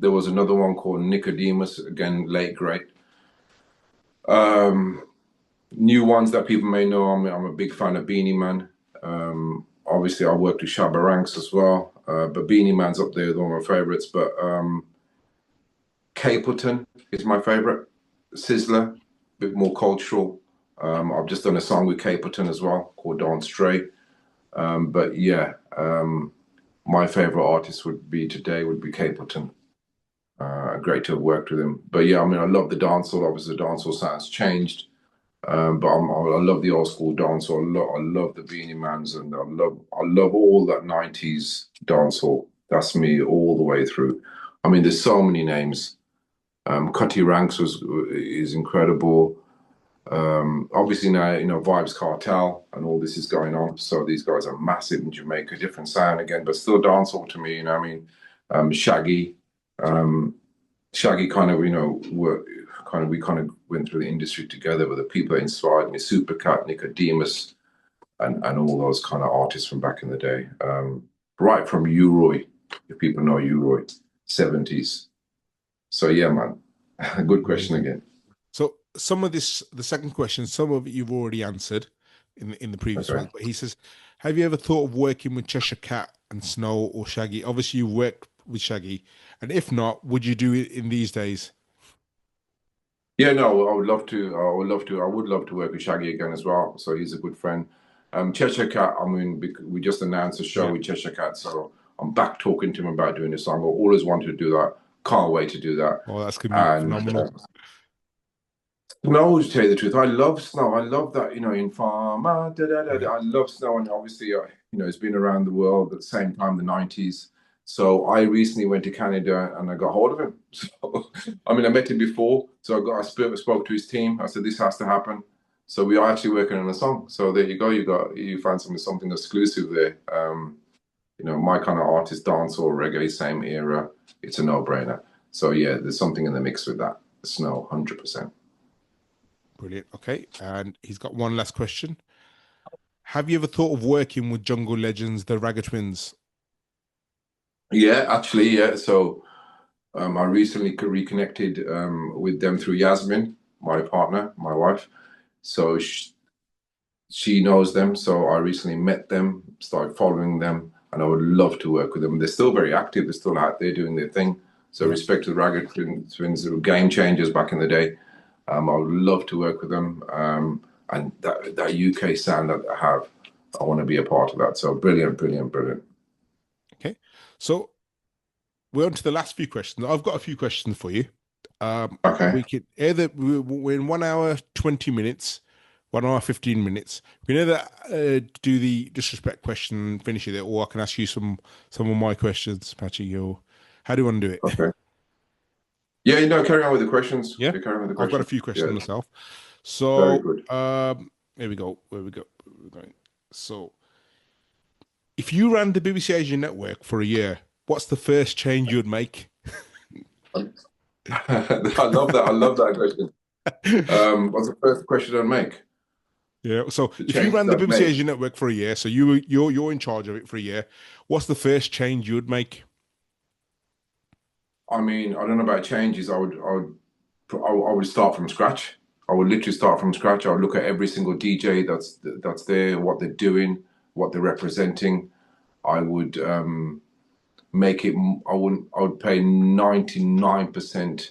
There was another one called Nicodemus, again, late great. New ones that people may know, I'm a big fan of Beanie Man. Obviously, I worked with Shabba Ranks as well, but Beanie Man's up there, one of my favorites. But Capleton is my favorite. Sizzler, a bit more cultural. I've just done a song with Capleton as well called Don't Stray. But yeah, my favorite artist would be Capleton. Great to have worked with him. But yeah, I mean, I love the dancehall. Obviously, the dancehall sound's changed. But I love the old school dancehall. I love the Beanie Mans, and I love all that 90s dancehall. That's me all the way through. I mean, there's so many names. Cutty Ranks is incredible. Obviously now, Vibes Cartel and all this is going on. So these guys are massive in Jamaica, different sound again, but still dancehall to me. Shaggy. Shaggy kind of, we kind of went through the industry together with the people that inspired me, Supercat, Nicodemus, and all those kind of artists from back in the day. Right from U-Roy, if people know U-Roy, 70s. So yeah, man, good question again. So some of this, the second question, some of it you've already answered in the previous one, but he says, have you ever thought of working with Cheshire Cat and Snow or Shaggy? Obviously you worked with Shaggy, and if not, would you do it in these days? Yeah, no, I would love to. I would love to work with Shaggy again as well. So he's a good friend. Cheshire Cat, I mean, we just announced a show with Cheshire Cat, so I'm back talking to him about doing a song. I always wanted to do that. Can't wait to do that. Oh, that's gonna be phenomenal. Snow, to tell you the truth, I love Snow. I love that, Informer. I love Snow, and obviously, it's been around the world at the same time, the 90s. So I recently went to Canada and I got hold of him. So, I mean, I met him before, so I spoke to his team. I said, this has to happen. So we are actually working on a song. So there you go. You find something exclusive there. My kind of artist, dance or reggae, same era. It's a no-brainer. So yeah, there's something in the mix with that. Snow, 100%. Brilliant. Okay, and he's got one last question. Have you ever thought of working with jungle legends, the Ragga Twins? Yeah, actually, yeah. So I recently reconnected with them through Yasmin, my partner, my wife. So she knows them. So I recently met them, started following them, and I would love to work with them. They're still very active. They're still out there doing their thing. So respect to the Ragga Twins, they were game changers back in the day. I would love to work with them. And that UK sound that I have, I want to be a part of that. So brilliant. Okay. So we're on to the last few questions. I've got a few questions for you. Okay. We could we're in 1 hour, 20 minutes, 1 hour, 15 minutes. We can either do the disrespect question, finish it there, or I can ask you some of my questions, Apache. Or how do you want to do it? Okay. Yeah, carry on with the questions. Yeah, carry on with the questions. I've got a few questions myself. So, very good. Here we go. Where we go? So, if you ran the BBC Asian network for a year, what's the first change you'd make? I love that. I love that question. What's the first question I'd make? Yeah. So, if you ran the BBC Asian network for a year, so you're in charge of it for a year, what's the first change you'd make? I mean, I don't know about changes. I would start from scratch. I would literally start from scratch. I would look at every single DJ that's there, what they're doing, what they're representing. I would make it. I would play 99%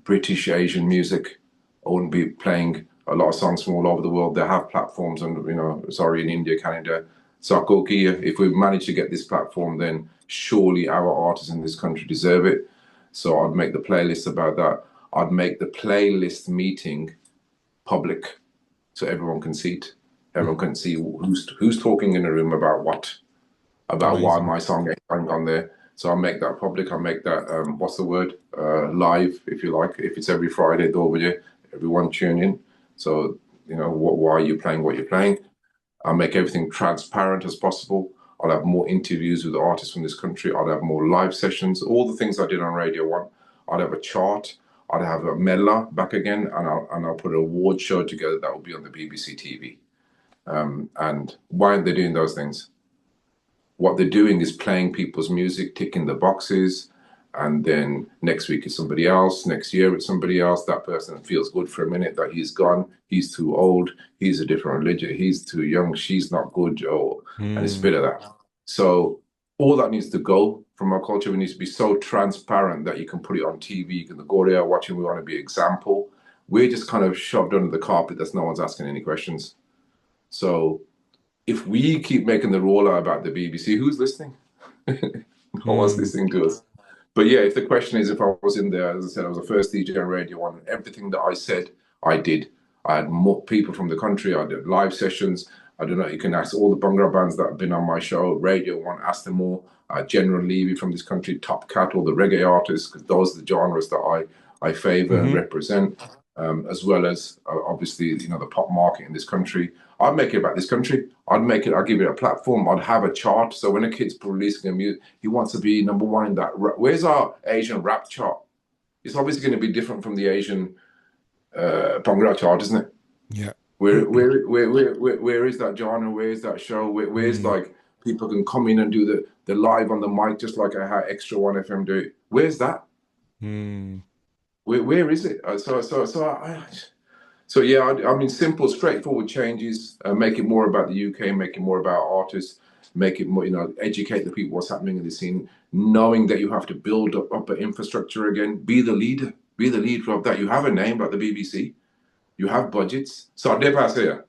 British Asian music. I wouldn't be playing a lot of songs from all over the world. They have platforms, and in India, Canada. So if we manage to get this platform, then surely our artists in this country deserve it. So I'd make the playlist about that. I'd make the playlist meeting public, so everyone can see it. Everyone can see who's talking in a room about what, about why my song ain't on there. So I'll make that public. I'll make that what's the word? Live, if you like. If it's every Friday, everyone tune in. So why are you playing what you're playing? I'll make everything transparent as possible. I'll have more interviews with artists from this country. I'll have more live sessions, all the things I did on Radio 1. I'd have a chart. I'd have a medal back again, and I'll put an award show together that will be on the BBC TV. And why aren't they doing those things? What they're doing is playing people's music, ticking the boxes, and then next week is somebody else, next year it's somebody else. That person feels good for a minute that he's gone, he's too old, he's a different religion, he's too young, she's not good, and it's a bit of that. So all that needs to go from our culture. We need to be so transparent that you can put it on TV, you can go there watching, we want to be an example. We're just kind of shoved under the carpet that no one's asking any questions. So if we keep making the rollout about the BBC, who's listening? No one's listening to us. But yeah, if the question is if I was in there, as I said, I was the first DJ on Radio 1, and everything that I said, I did. I had more people from the country, I did live sessions. I don't know, you can ask all the Bhangra bands that have been on my show, Radio 1, ask them all. General Levy from this country, Top Cat, all the reggae artists, because those are the genres that I favor and represent, as well as obviously, the pop market in this country. I'd make it about this country. I'd give it a platform. I'd have a chart. So when a kid's releasing a music, he wants to be number one in that. Where's our Asian rap chart? it's obviously going to be different from the Asian Bhangra chart, isn't it? Yeah. Where is that genre? Where is that show? Where's like people can come in and do the live on the mic just like how Extra One FM do it? Where's that? Where is it? So yeah, I mean, simple, straightforward changes. Make it more about the UK. Make it more about artists. Make it more, educate the people what's happening in the scene. Knowing that you have to build up an infrastructure again. Be the leader. Be the leader of that. You have a name like the BBC. You have budgets. So I never say to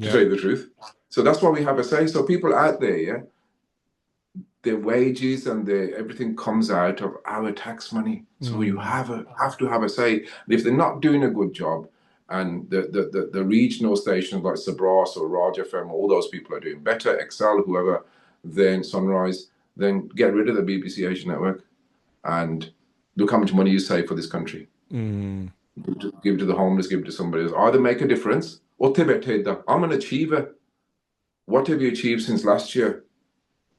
tell you the truth. So that's why we have a say. So people out there, yeah, their wages and everything comes out of our tax money. So you have to have a say. And if they're not doing a good job, and the regional stations like Sabras or Raj FM, all those people are doing better, Excel, whoever, then Sunrise, then get rid of the BBC Asian network and look how much money you save for this country. Give it to the homeless, give it to somebody else. Either make a difference or I'm an achiever. What have you achieved since last year?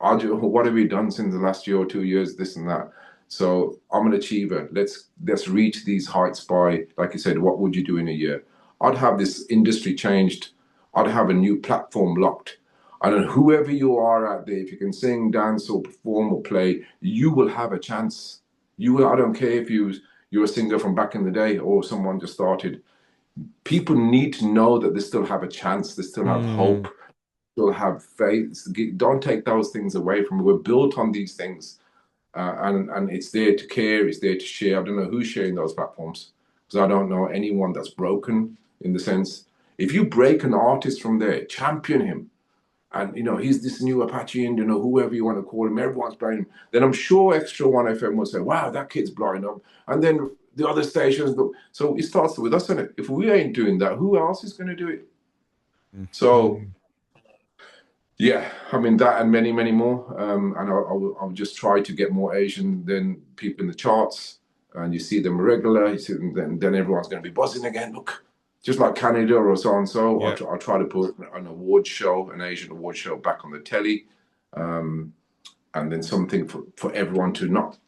What have you done since the last year or 2 years, this and that? So I'm an achiever. Let's reach these heights by, like you said, what would you do in a year? I'd have this industry changed. I'd have a new platform locked. And whoever you are out there, if you can sing, dance, or perform or play, you will have a chance. I don't care if you're a singer from back in the day or someone just started. People need to know that they still have a chance. They still have hope. Still have faith. Don't take those things away from them. We're built on these things. And it's there to care, it's there to share. I don't know who's sharing those platforms because I don't know anyone that's broken in the sense. If you break an artist from there, champion him, and he's this new Apache Indian or whoever you want to call him, everyone's playing him, then I'm sure Extra One FM will say, wow, that kid's blowing up. And then the other stations, so it starts with us, isn't it? If we ain't doing that, who else is going to do it? So yeah, I mean that and many, many more. And I'll just try to get more Asian than people in the charts. And you see them regular. You see them, then everyone's going to be buzzing again. Look, just like Canada or so and so. Yeah. I'll try to put an award show, an Asian award show, back on the telly, and then something for everyone to not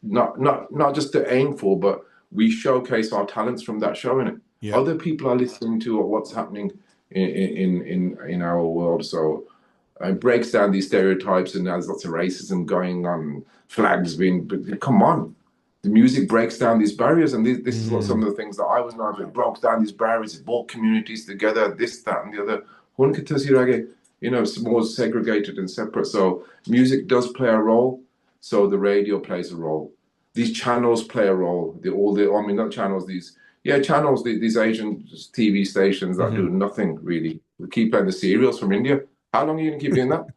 just to aim for, but we showcase our talents from that show in it. Yeah. Other people are listening to what's happening in our world. So. It breaks down these stereotypes and there's lots of racism going on, flags being, but come on. The music breaks down these barriers, and this is what some of the things that I was knowing. It broke down these barriers, it brought communities together, this, that, and the other. Reggae, it's more segregated and separate. So music does play a role, so the radio plays a role. These channels play a role. Not channels, these Asian TV stations that do nothing really. We keep playing the serials from India. How long are you going to keep doing that?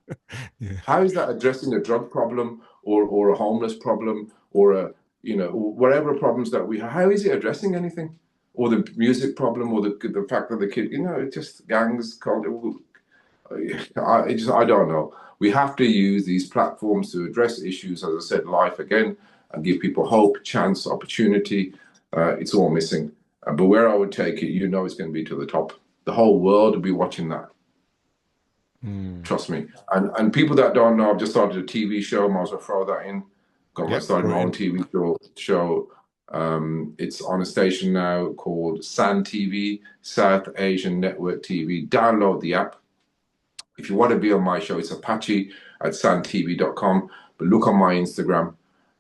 How is that addressing a drug problem or a homeless problem or whatever problems that we have? How is it addressing anything? Or the music problem or the fact that the kid, it's just gangs. I don't know. We have to use these platforms to address issues, as I said, life again, and give people hope, chance, opportunity. It's all missing. But where I would take it, it's going to be to the top. The whole world will be watching that. Trust me. And people that don't know, I've just started a TV show. Might as well throw that in. Started my own TV show. It's on a station now called SAN TV, South Asian Network TV. Download the app. If you want to be on my show, it's Apache at santv.com. But look on my Instagram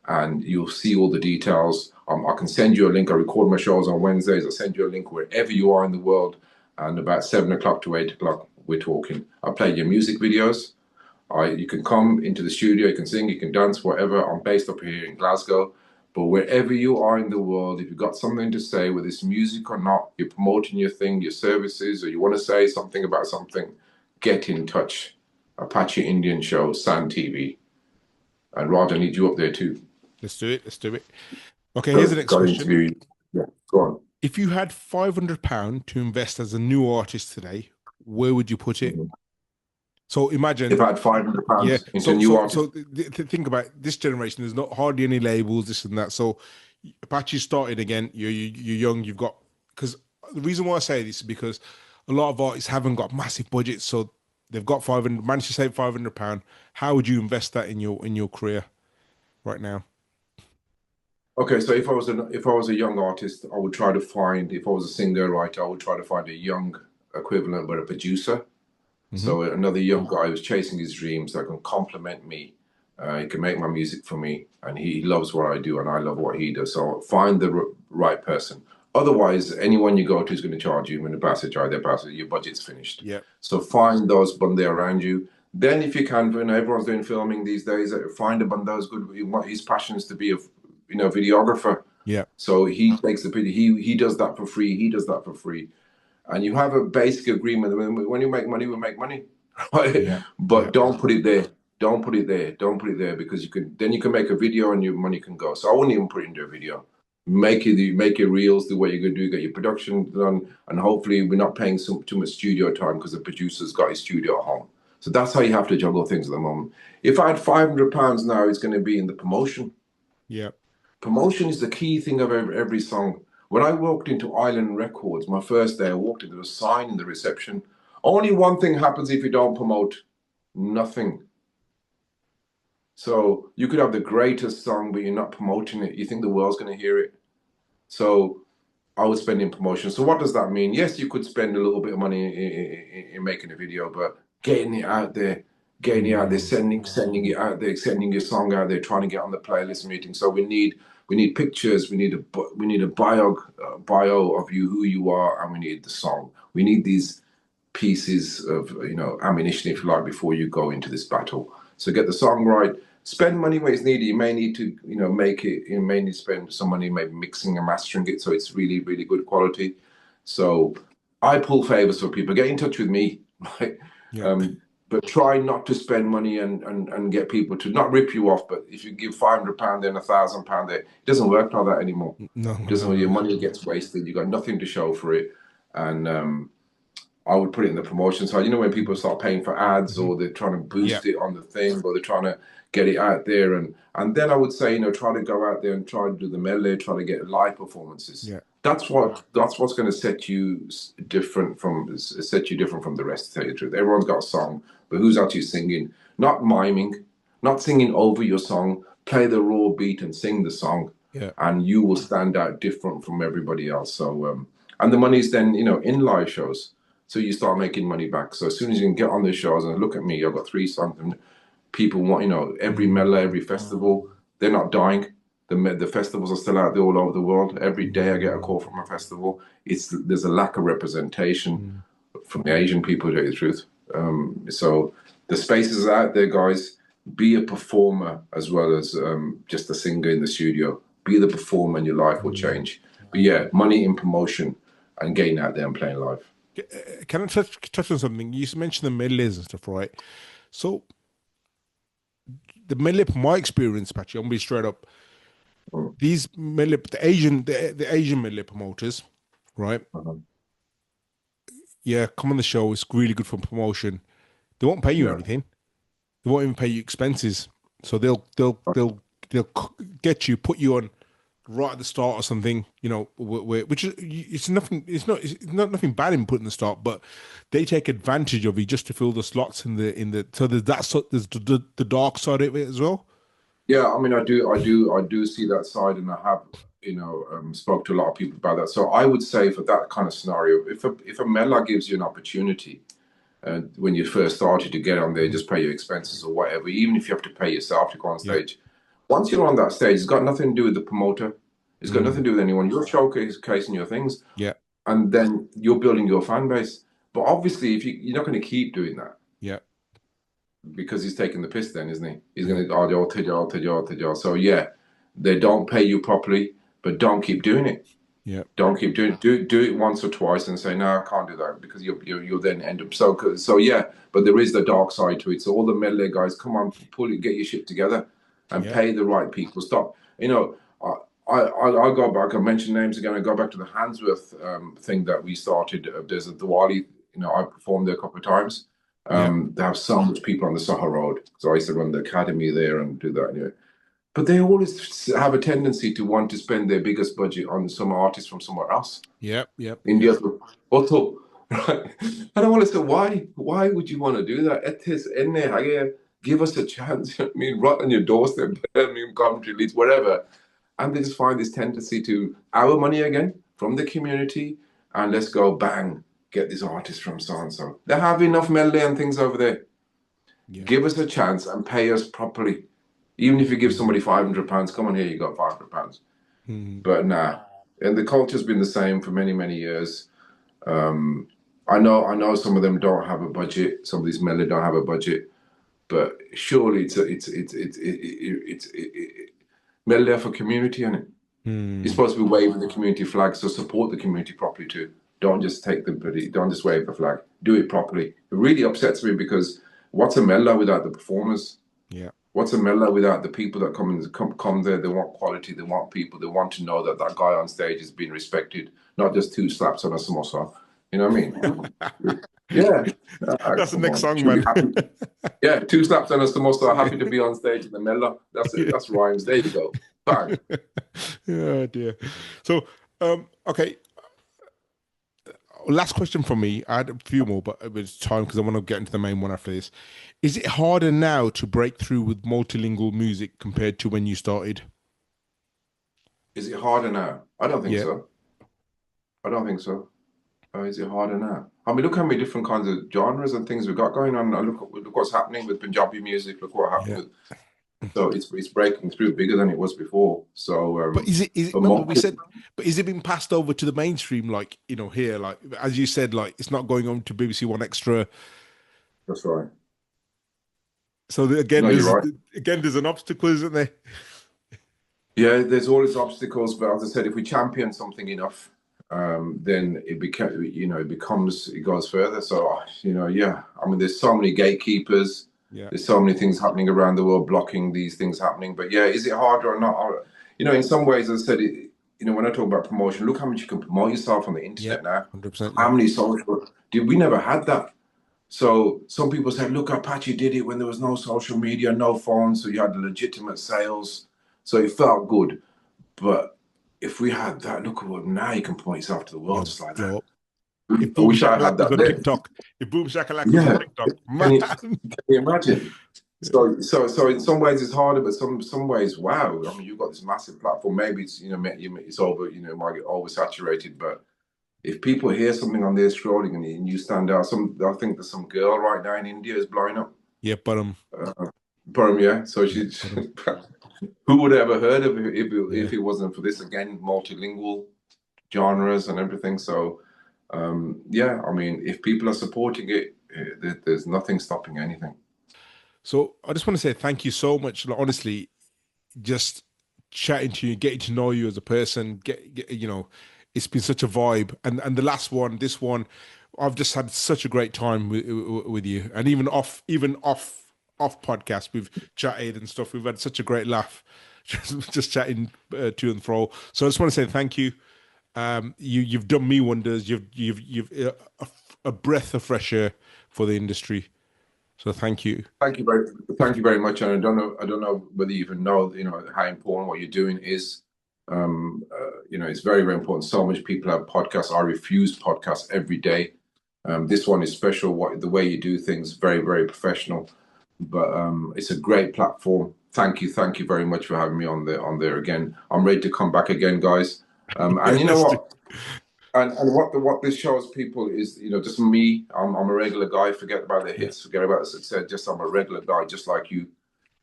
and you'll see all the details. I can send you a link. I record my shows on Wednesdays. I'll send you a link wherever you are in the world. And about 7 o'clock to 8 o'clock, we're talking. I play your music videos. You can come into the studio, you can sing, you can dance, whatever. I'm based up here in Glasgow. But wherever you are in the world, if you've got something to say, whether it's music or not, you're promoting your thing, your services, or you want to say something about something, get in touch. Apache Indian Show, SAN TV. And Raj, I need you up there too. Let's do it. Okay, here's the next question. Yeah, go on. If you had £500 to invest as a new artist today, where would you put it? So imagine if I had £500 into new artists. So think about it. This generation. There's not hardly any labels, this and that. So Apache started again. You're young. You've got, because the reason why I say this is because a lot of artists haven't got massive budgets, so they've got managed to save £500. How would you invest that in your career right now? Okay, so if I was a young artist, I would try to find, if I was a singer writer, I would try to find a young equivalent, but a producer. So another young guy who's chasing his dreams that can complement me. He can make my music for me, and he loves what I do, and I love what he does. So find the right person. Otherwise, anyone you go to is going to charge you. When the passage, your budget's finished. Yeah. So find those bande around you. Then, if you can, when everyone's doing filming these days, find a bande who's good. His passion is to be a videographer. Yeah. So he takes the video. He does that for free. He does that for free. And you have a basic agreement. When you make money, we make money, right? Yeah. But don't put it there. Don't put it there. Don't put it there, because you can make a video and your money can go. So I wouldn't even put it into a video. Make your reels, do what you're gonna do, get your production done, and hopefully we're not paying too much studio time because the producer's got his studio at home. So that's how you have to juggle things at the moment. If I had £500 now, it's going to be in the promotion. Yeah. Promotion is the key thing of every song. When I walked into Island Records, my first day, I walked into a sign in the reception. Only one thing happens if you don't promote. Nothing. So you could have the greatest song, but you're not promoting it. You think the world's going to hear it. So I was spending promotion. So what does that mean? Yes, you could spend a little bit of money in making a video, but getting it out there, sending it out there, sending your song out there, trying to get on the playlist meeting. So we need pictures, we need a bio of you, who you are, and we need the song. We need these pieces of ammunition, if you like, before you go into this battle. So get the song right. Spend money where it's needed. You may need to, make it. You may need to spend some money, maybe mixing and mastering it, so it's really, really good quality. So I pull favors for people. Get in touch with me, right? Yeah. But try not to spend money and get people to not rip you off. But if you give £500 there and £1,000 there, it doesn't work like that anymore. No, it doesn't. Your money gets wasted. You got nothing to show for it, and I would put it in the promotion side. When people start paying for ads, or they're trying to boost it on the thing, or they're trying to get it out there, and then I would say, try to go out there and try to do the medley, try to get live performances. Yeah. That's what's going to set you different from the rest. To tell you the truth, everyone's got a song, but who's actually singing? Not miming, not singing over your song. Play the raw beat and sing the song, and you will stand out different from everybody else. So, and the money's then in live shows. So you start making money back. So as soon as you can get on the shows, and look at me, I've got 3 songs, and people want, every medley, every festival, they're not dying. The festivals are still out there all over the world. Every day I get a call from a festival. There's a lack of representation from the Asian people, to tell you the truth. So the spaces are out there, guys. Be a performer as well as just a singer in the studio. Be the performer and your life will change. But yeah, money in promotion and getting out there and playing live. Can I touch on something? You mentioned the medleys and stuff, right? So the medley, from my experience, Patchy, I'm gonna be straight up. These medley, the Asian medley promoters, right? Yeah, come on the show. It's really good for promotion. They won't pay you anything. They won't even pay you expenses. So they'll get you, put you on right at the start or something, which is it's not nothing bad in putting the start, but they take advantage of you just to fill the slots in the so there's the dark side of it as well. Yeah, I mean, I do see that side, and I have spoke to a lot of people about that. So I would say for that kind of scenario, if a Mela gives you an opportunity when you first started to get on there, just pay your expenses or whatever, even if you have to pay yourself to go on stage. Once you're on that stage, it's got nothing to do with the promoter. It's got nothing to do with anyone. You're showcasing your things. Yeah. And then you're building your fan base. But obviously, if you're not going to keep doing that. Yeah. Because he's taking the piss then, isn't he? He's going to, So yeah, they don't pay you properly, but don't keep doing it. Yeah. Don't keep doing it. Do it once or twice and say, no, I can't do that, because you'll then end up so yeah, but there is the dark side to it. So all the medley guys, come on, get your shit together and pay the right people. Stop. I'll go back. I mentioned names again. I go back to the Handsworth thing that we started. There's a Diwali. I performed there a couple of times. They have so much people on the Soho Road. So I used to run the academy there and do that anyway. But they always have a tendency to want to spend their biggest budget on some artist from somewhere else. Yep. India, Otto. Right? And I want to say, why? Why would you want to do that? Give us a chance. I mean, right on your doorstep, Birmingham, Coventry, Leeds, wherever. and they just find this tendency to our money again from the community, and let's go bang, get this artist from so and so. They have enough melody and things over there. Yeah. Give us a chance and pay us properly. Even if you give somebody £500, come on here, you got £500. But nah, and the culture's been the same for many, many years. I know some of them don't have a budget. Some of these melody don't have a budget, but surely it's melody for community, isn't it? You're supposed to be waving the community flag, so support the community properly too. Don't just don't just wave the flag. Do it properly. It really upsets me because what's a melody without the performers? Yeah. What's a melody without the people that come there? They want quality. They want people. They want to know that that guy on stage is being respected, not just 2 slaps on a samosa. You know what I mean? Yeah. That's the next song, man. Yeah, 2 slaps on a samosa. Happy to be on stage in the melody. That's it. That's rhymes. There you go. Bang. Oh dear. So, okay. Last question from me. I had a few more, but it was time because I want to get into the main one after this. Is it harder now to break through with multilingual music compared to when you started? Is it harder now? I don't think so. I don't think so. Is it harder now? I mean, look how many different kinds of genres and things we've got going on. Look what's happening with Punjabi music. Look what happened with. So it's breaking through bigger than it was before. So, but is it? Remember we said, but is it been passed over to the mainstream? Like here, like as you said, like it's not going on to BBC One Extra. That's right. So again, there's an obstacle, isn't there? Yeah, there's always obstacles, but as I said, if we champion something enough, then it goes further. So I mean, there's so many gatekeepers. Yeah. There's so many things happening around the world blocking these things happening. But yeah, is it harder or not? In some ways, as I said, when I talk about promotion, look how much you can promote yourself on the internet now. 100%. How many social? We never had that. So some people said, look, Apache did it when there was no social media, no phones, so you had legitimate sales. So it felt good. But if we had that, look at what now you can promote yourself to the world just like that. If Boom Shack-A-Lak was on TikTok, was on TikTok, man. Can you imagine? So in some ways it's harder, but some ways, wow. I mean, you've got this massive platform. Maybe it's it's over. It might get oversaturated. But if people hear something on there scrolling and you stand out, I think there's some girl right now in India is blowing up. Yeah, Param. Yeah. So she. Who would have ever heard of it if it wasn't for this again, multilingual genres and everything? So. I mean, if people are supporting it, there's nothing stopping anything. So I just want to say thank you so much. Honestly, just chatting to you, getting to know you as a person, it's been such a vibe. And the last one, this one, I've just had such a great time with you. And even off podcast, we've chatted and stuff. We've had such a great laugh, just chatting to and fro. So I just want to say thank you. You've done me wonders. You've a breath of fresh air for the industry. So thank you. Thank you very much. And I don't know whether you even know, how important what you're doing is. It's very, very important. So much people have podcasts. I refuse podcasts every day. This one is special. The way you do things, very, very professional. But it's a great platform. Thank you very much for having me on there again. I'm ready to come back again, guys. And you know what? And what this shows people is, just me. I'm a regular guy. Forget about the hits. Forget about the success. Just I'm a regular guy, just like you.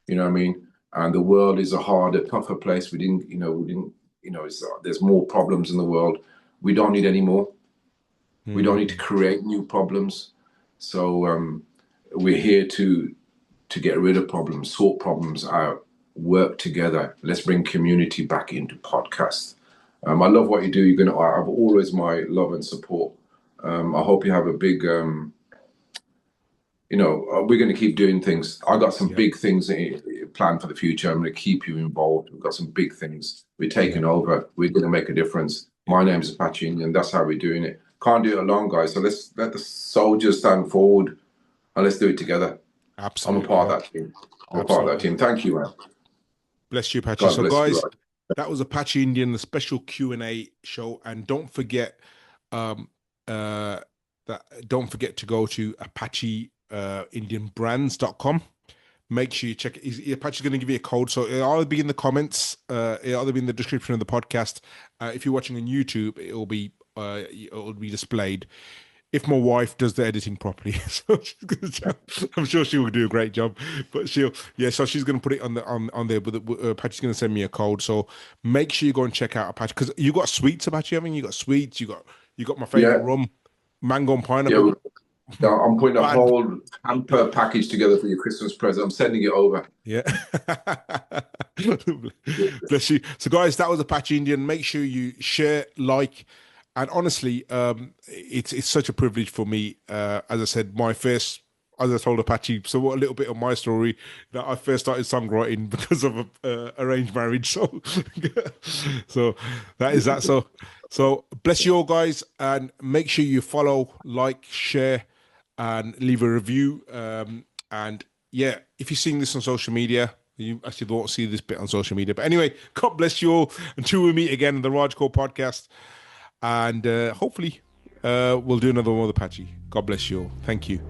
You know what I mean? And the world is a harder, tougher place. There's more problems in the world. We don't need any more. We don't need to create new problems. So we're here to get rid of problems, sort problems out, work together. Let's bring community back into podcasts. I love what you do. You're going to have always my love and support. I hope you have a big, we're going to keep doing things. I got some big things planned for the future. I'm going to keep you involved. We've got some big things. We're taking over. We're going to make a difference. My name's Apache Indian. That's how we're doing it. Can't do it alone, guys. So let's let the soldiers stand forward and let's do it together. Absolutely. I'm a part of that team. Part of that team. Thank you, man. Bless you, Apache. So, guys, that was Apache Indian, the special Q&A show. And don't forget to go to Apache Indian Brands.com. make sure you check it. Apache's going to give you a code, so it'll either be in the comments, it'll either be in the description of the podcast. If you're watching on YouTube, it'll be displayed. If my wife does the editing properly, so I'm sure she will do a great job. But so she's going to put it on there. But Apache's going to send me a code, so make sure you go and check out Apache, because you got sweets, Apache. You got sweets. You got my favorite rum, mango and pineapple. Yeah, I'm putting a whole hamper package together for your Christmas present. I'm sending it over. Yeah. Bless you. So, guys, that was Apache Indian. Make sure you share, like. And honestly, it's such a privilege for me. As I said, as I told Apache, so what a little bit of my story, that I first started songwriting because of arranged marriage. So, so that is that. So bless you all, guys, and make sure you follow, like, share, and leave a review. And yeah, if you're seeing this on social media, you actually won't see this bit on social media. But anyway, God bless you all until we meet again on the Raj Kaul Podcast. And hopefully we'll do another one with Apache. God bless you all. Thank you.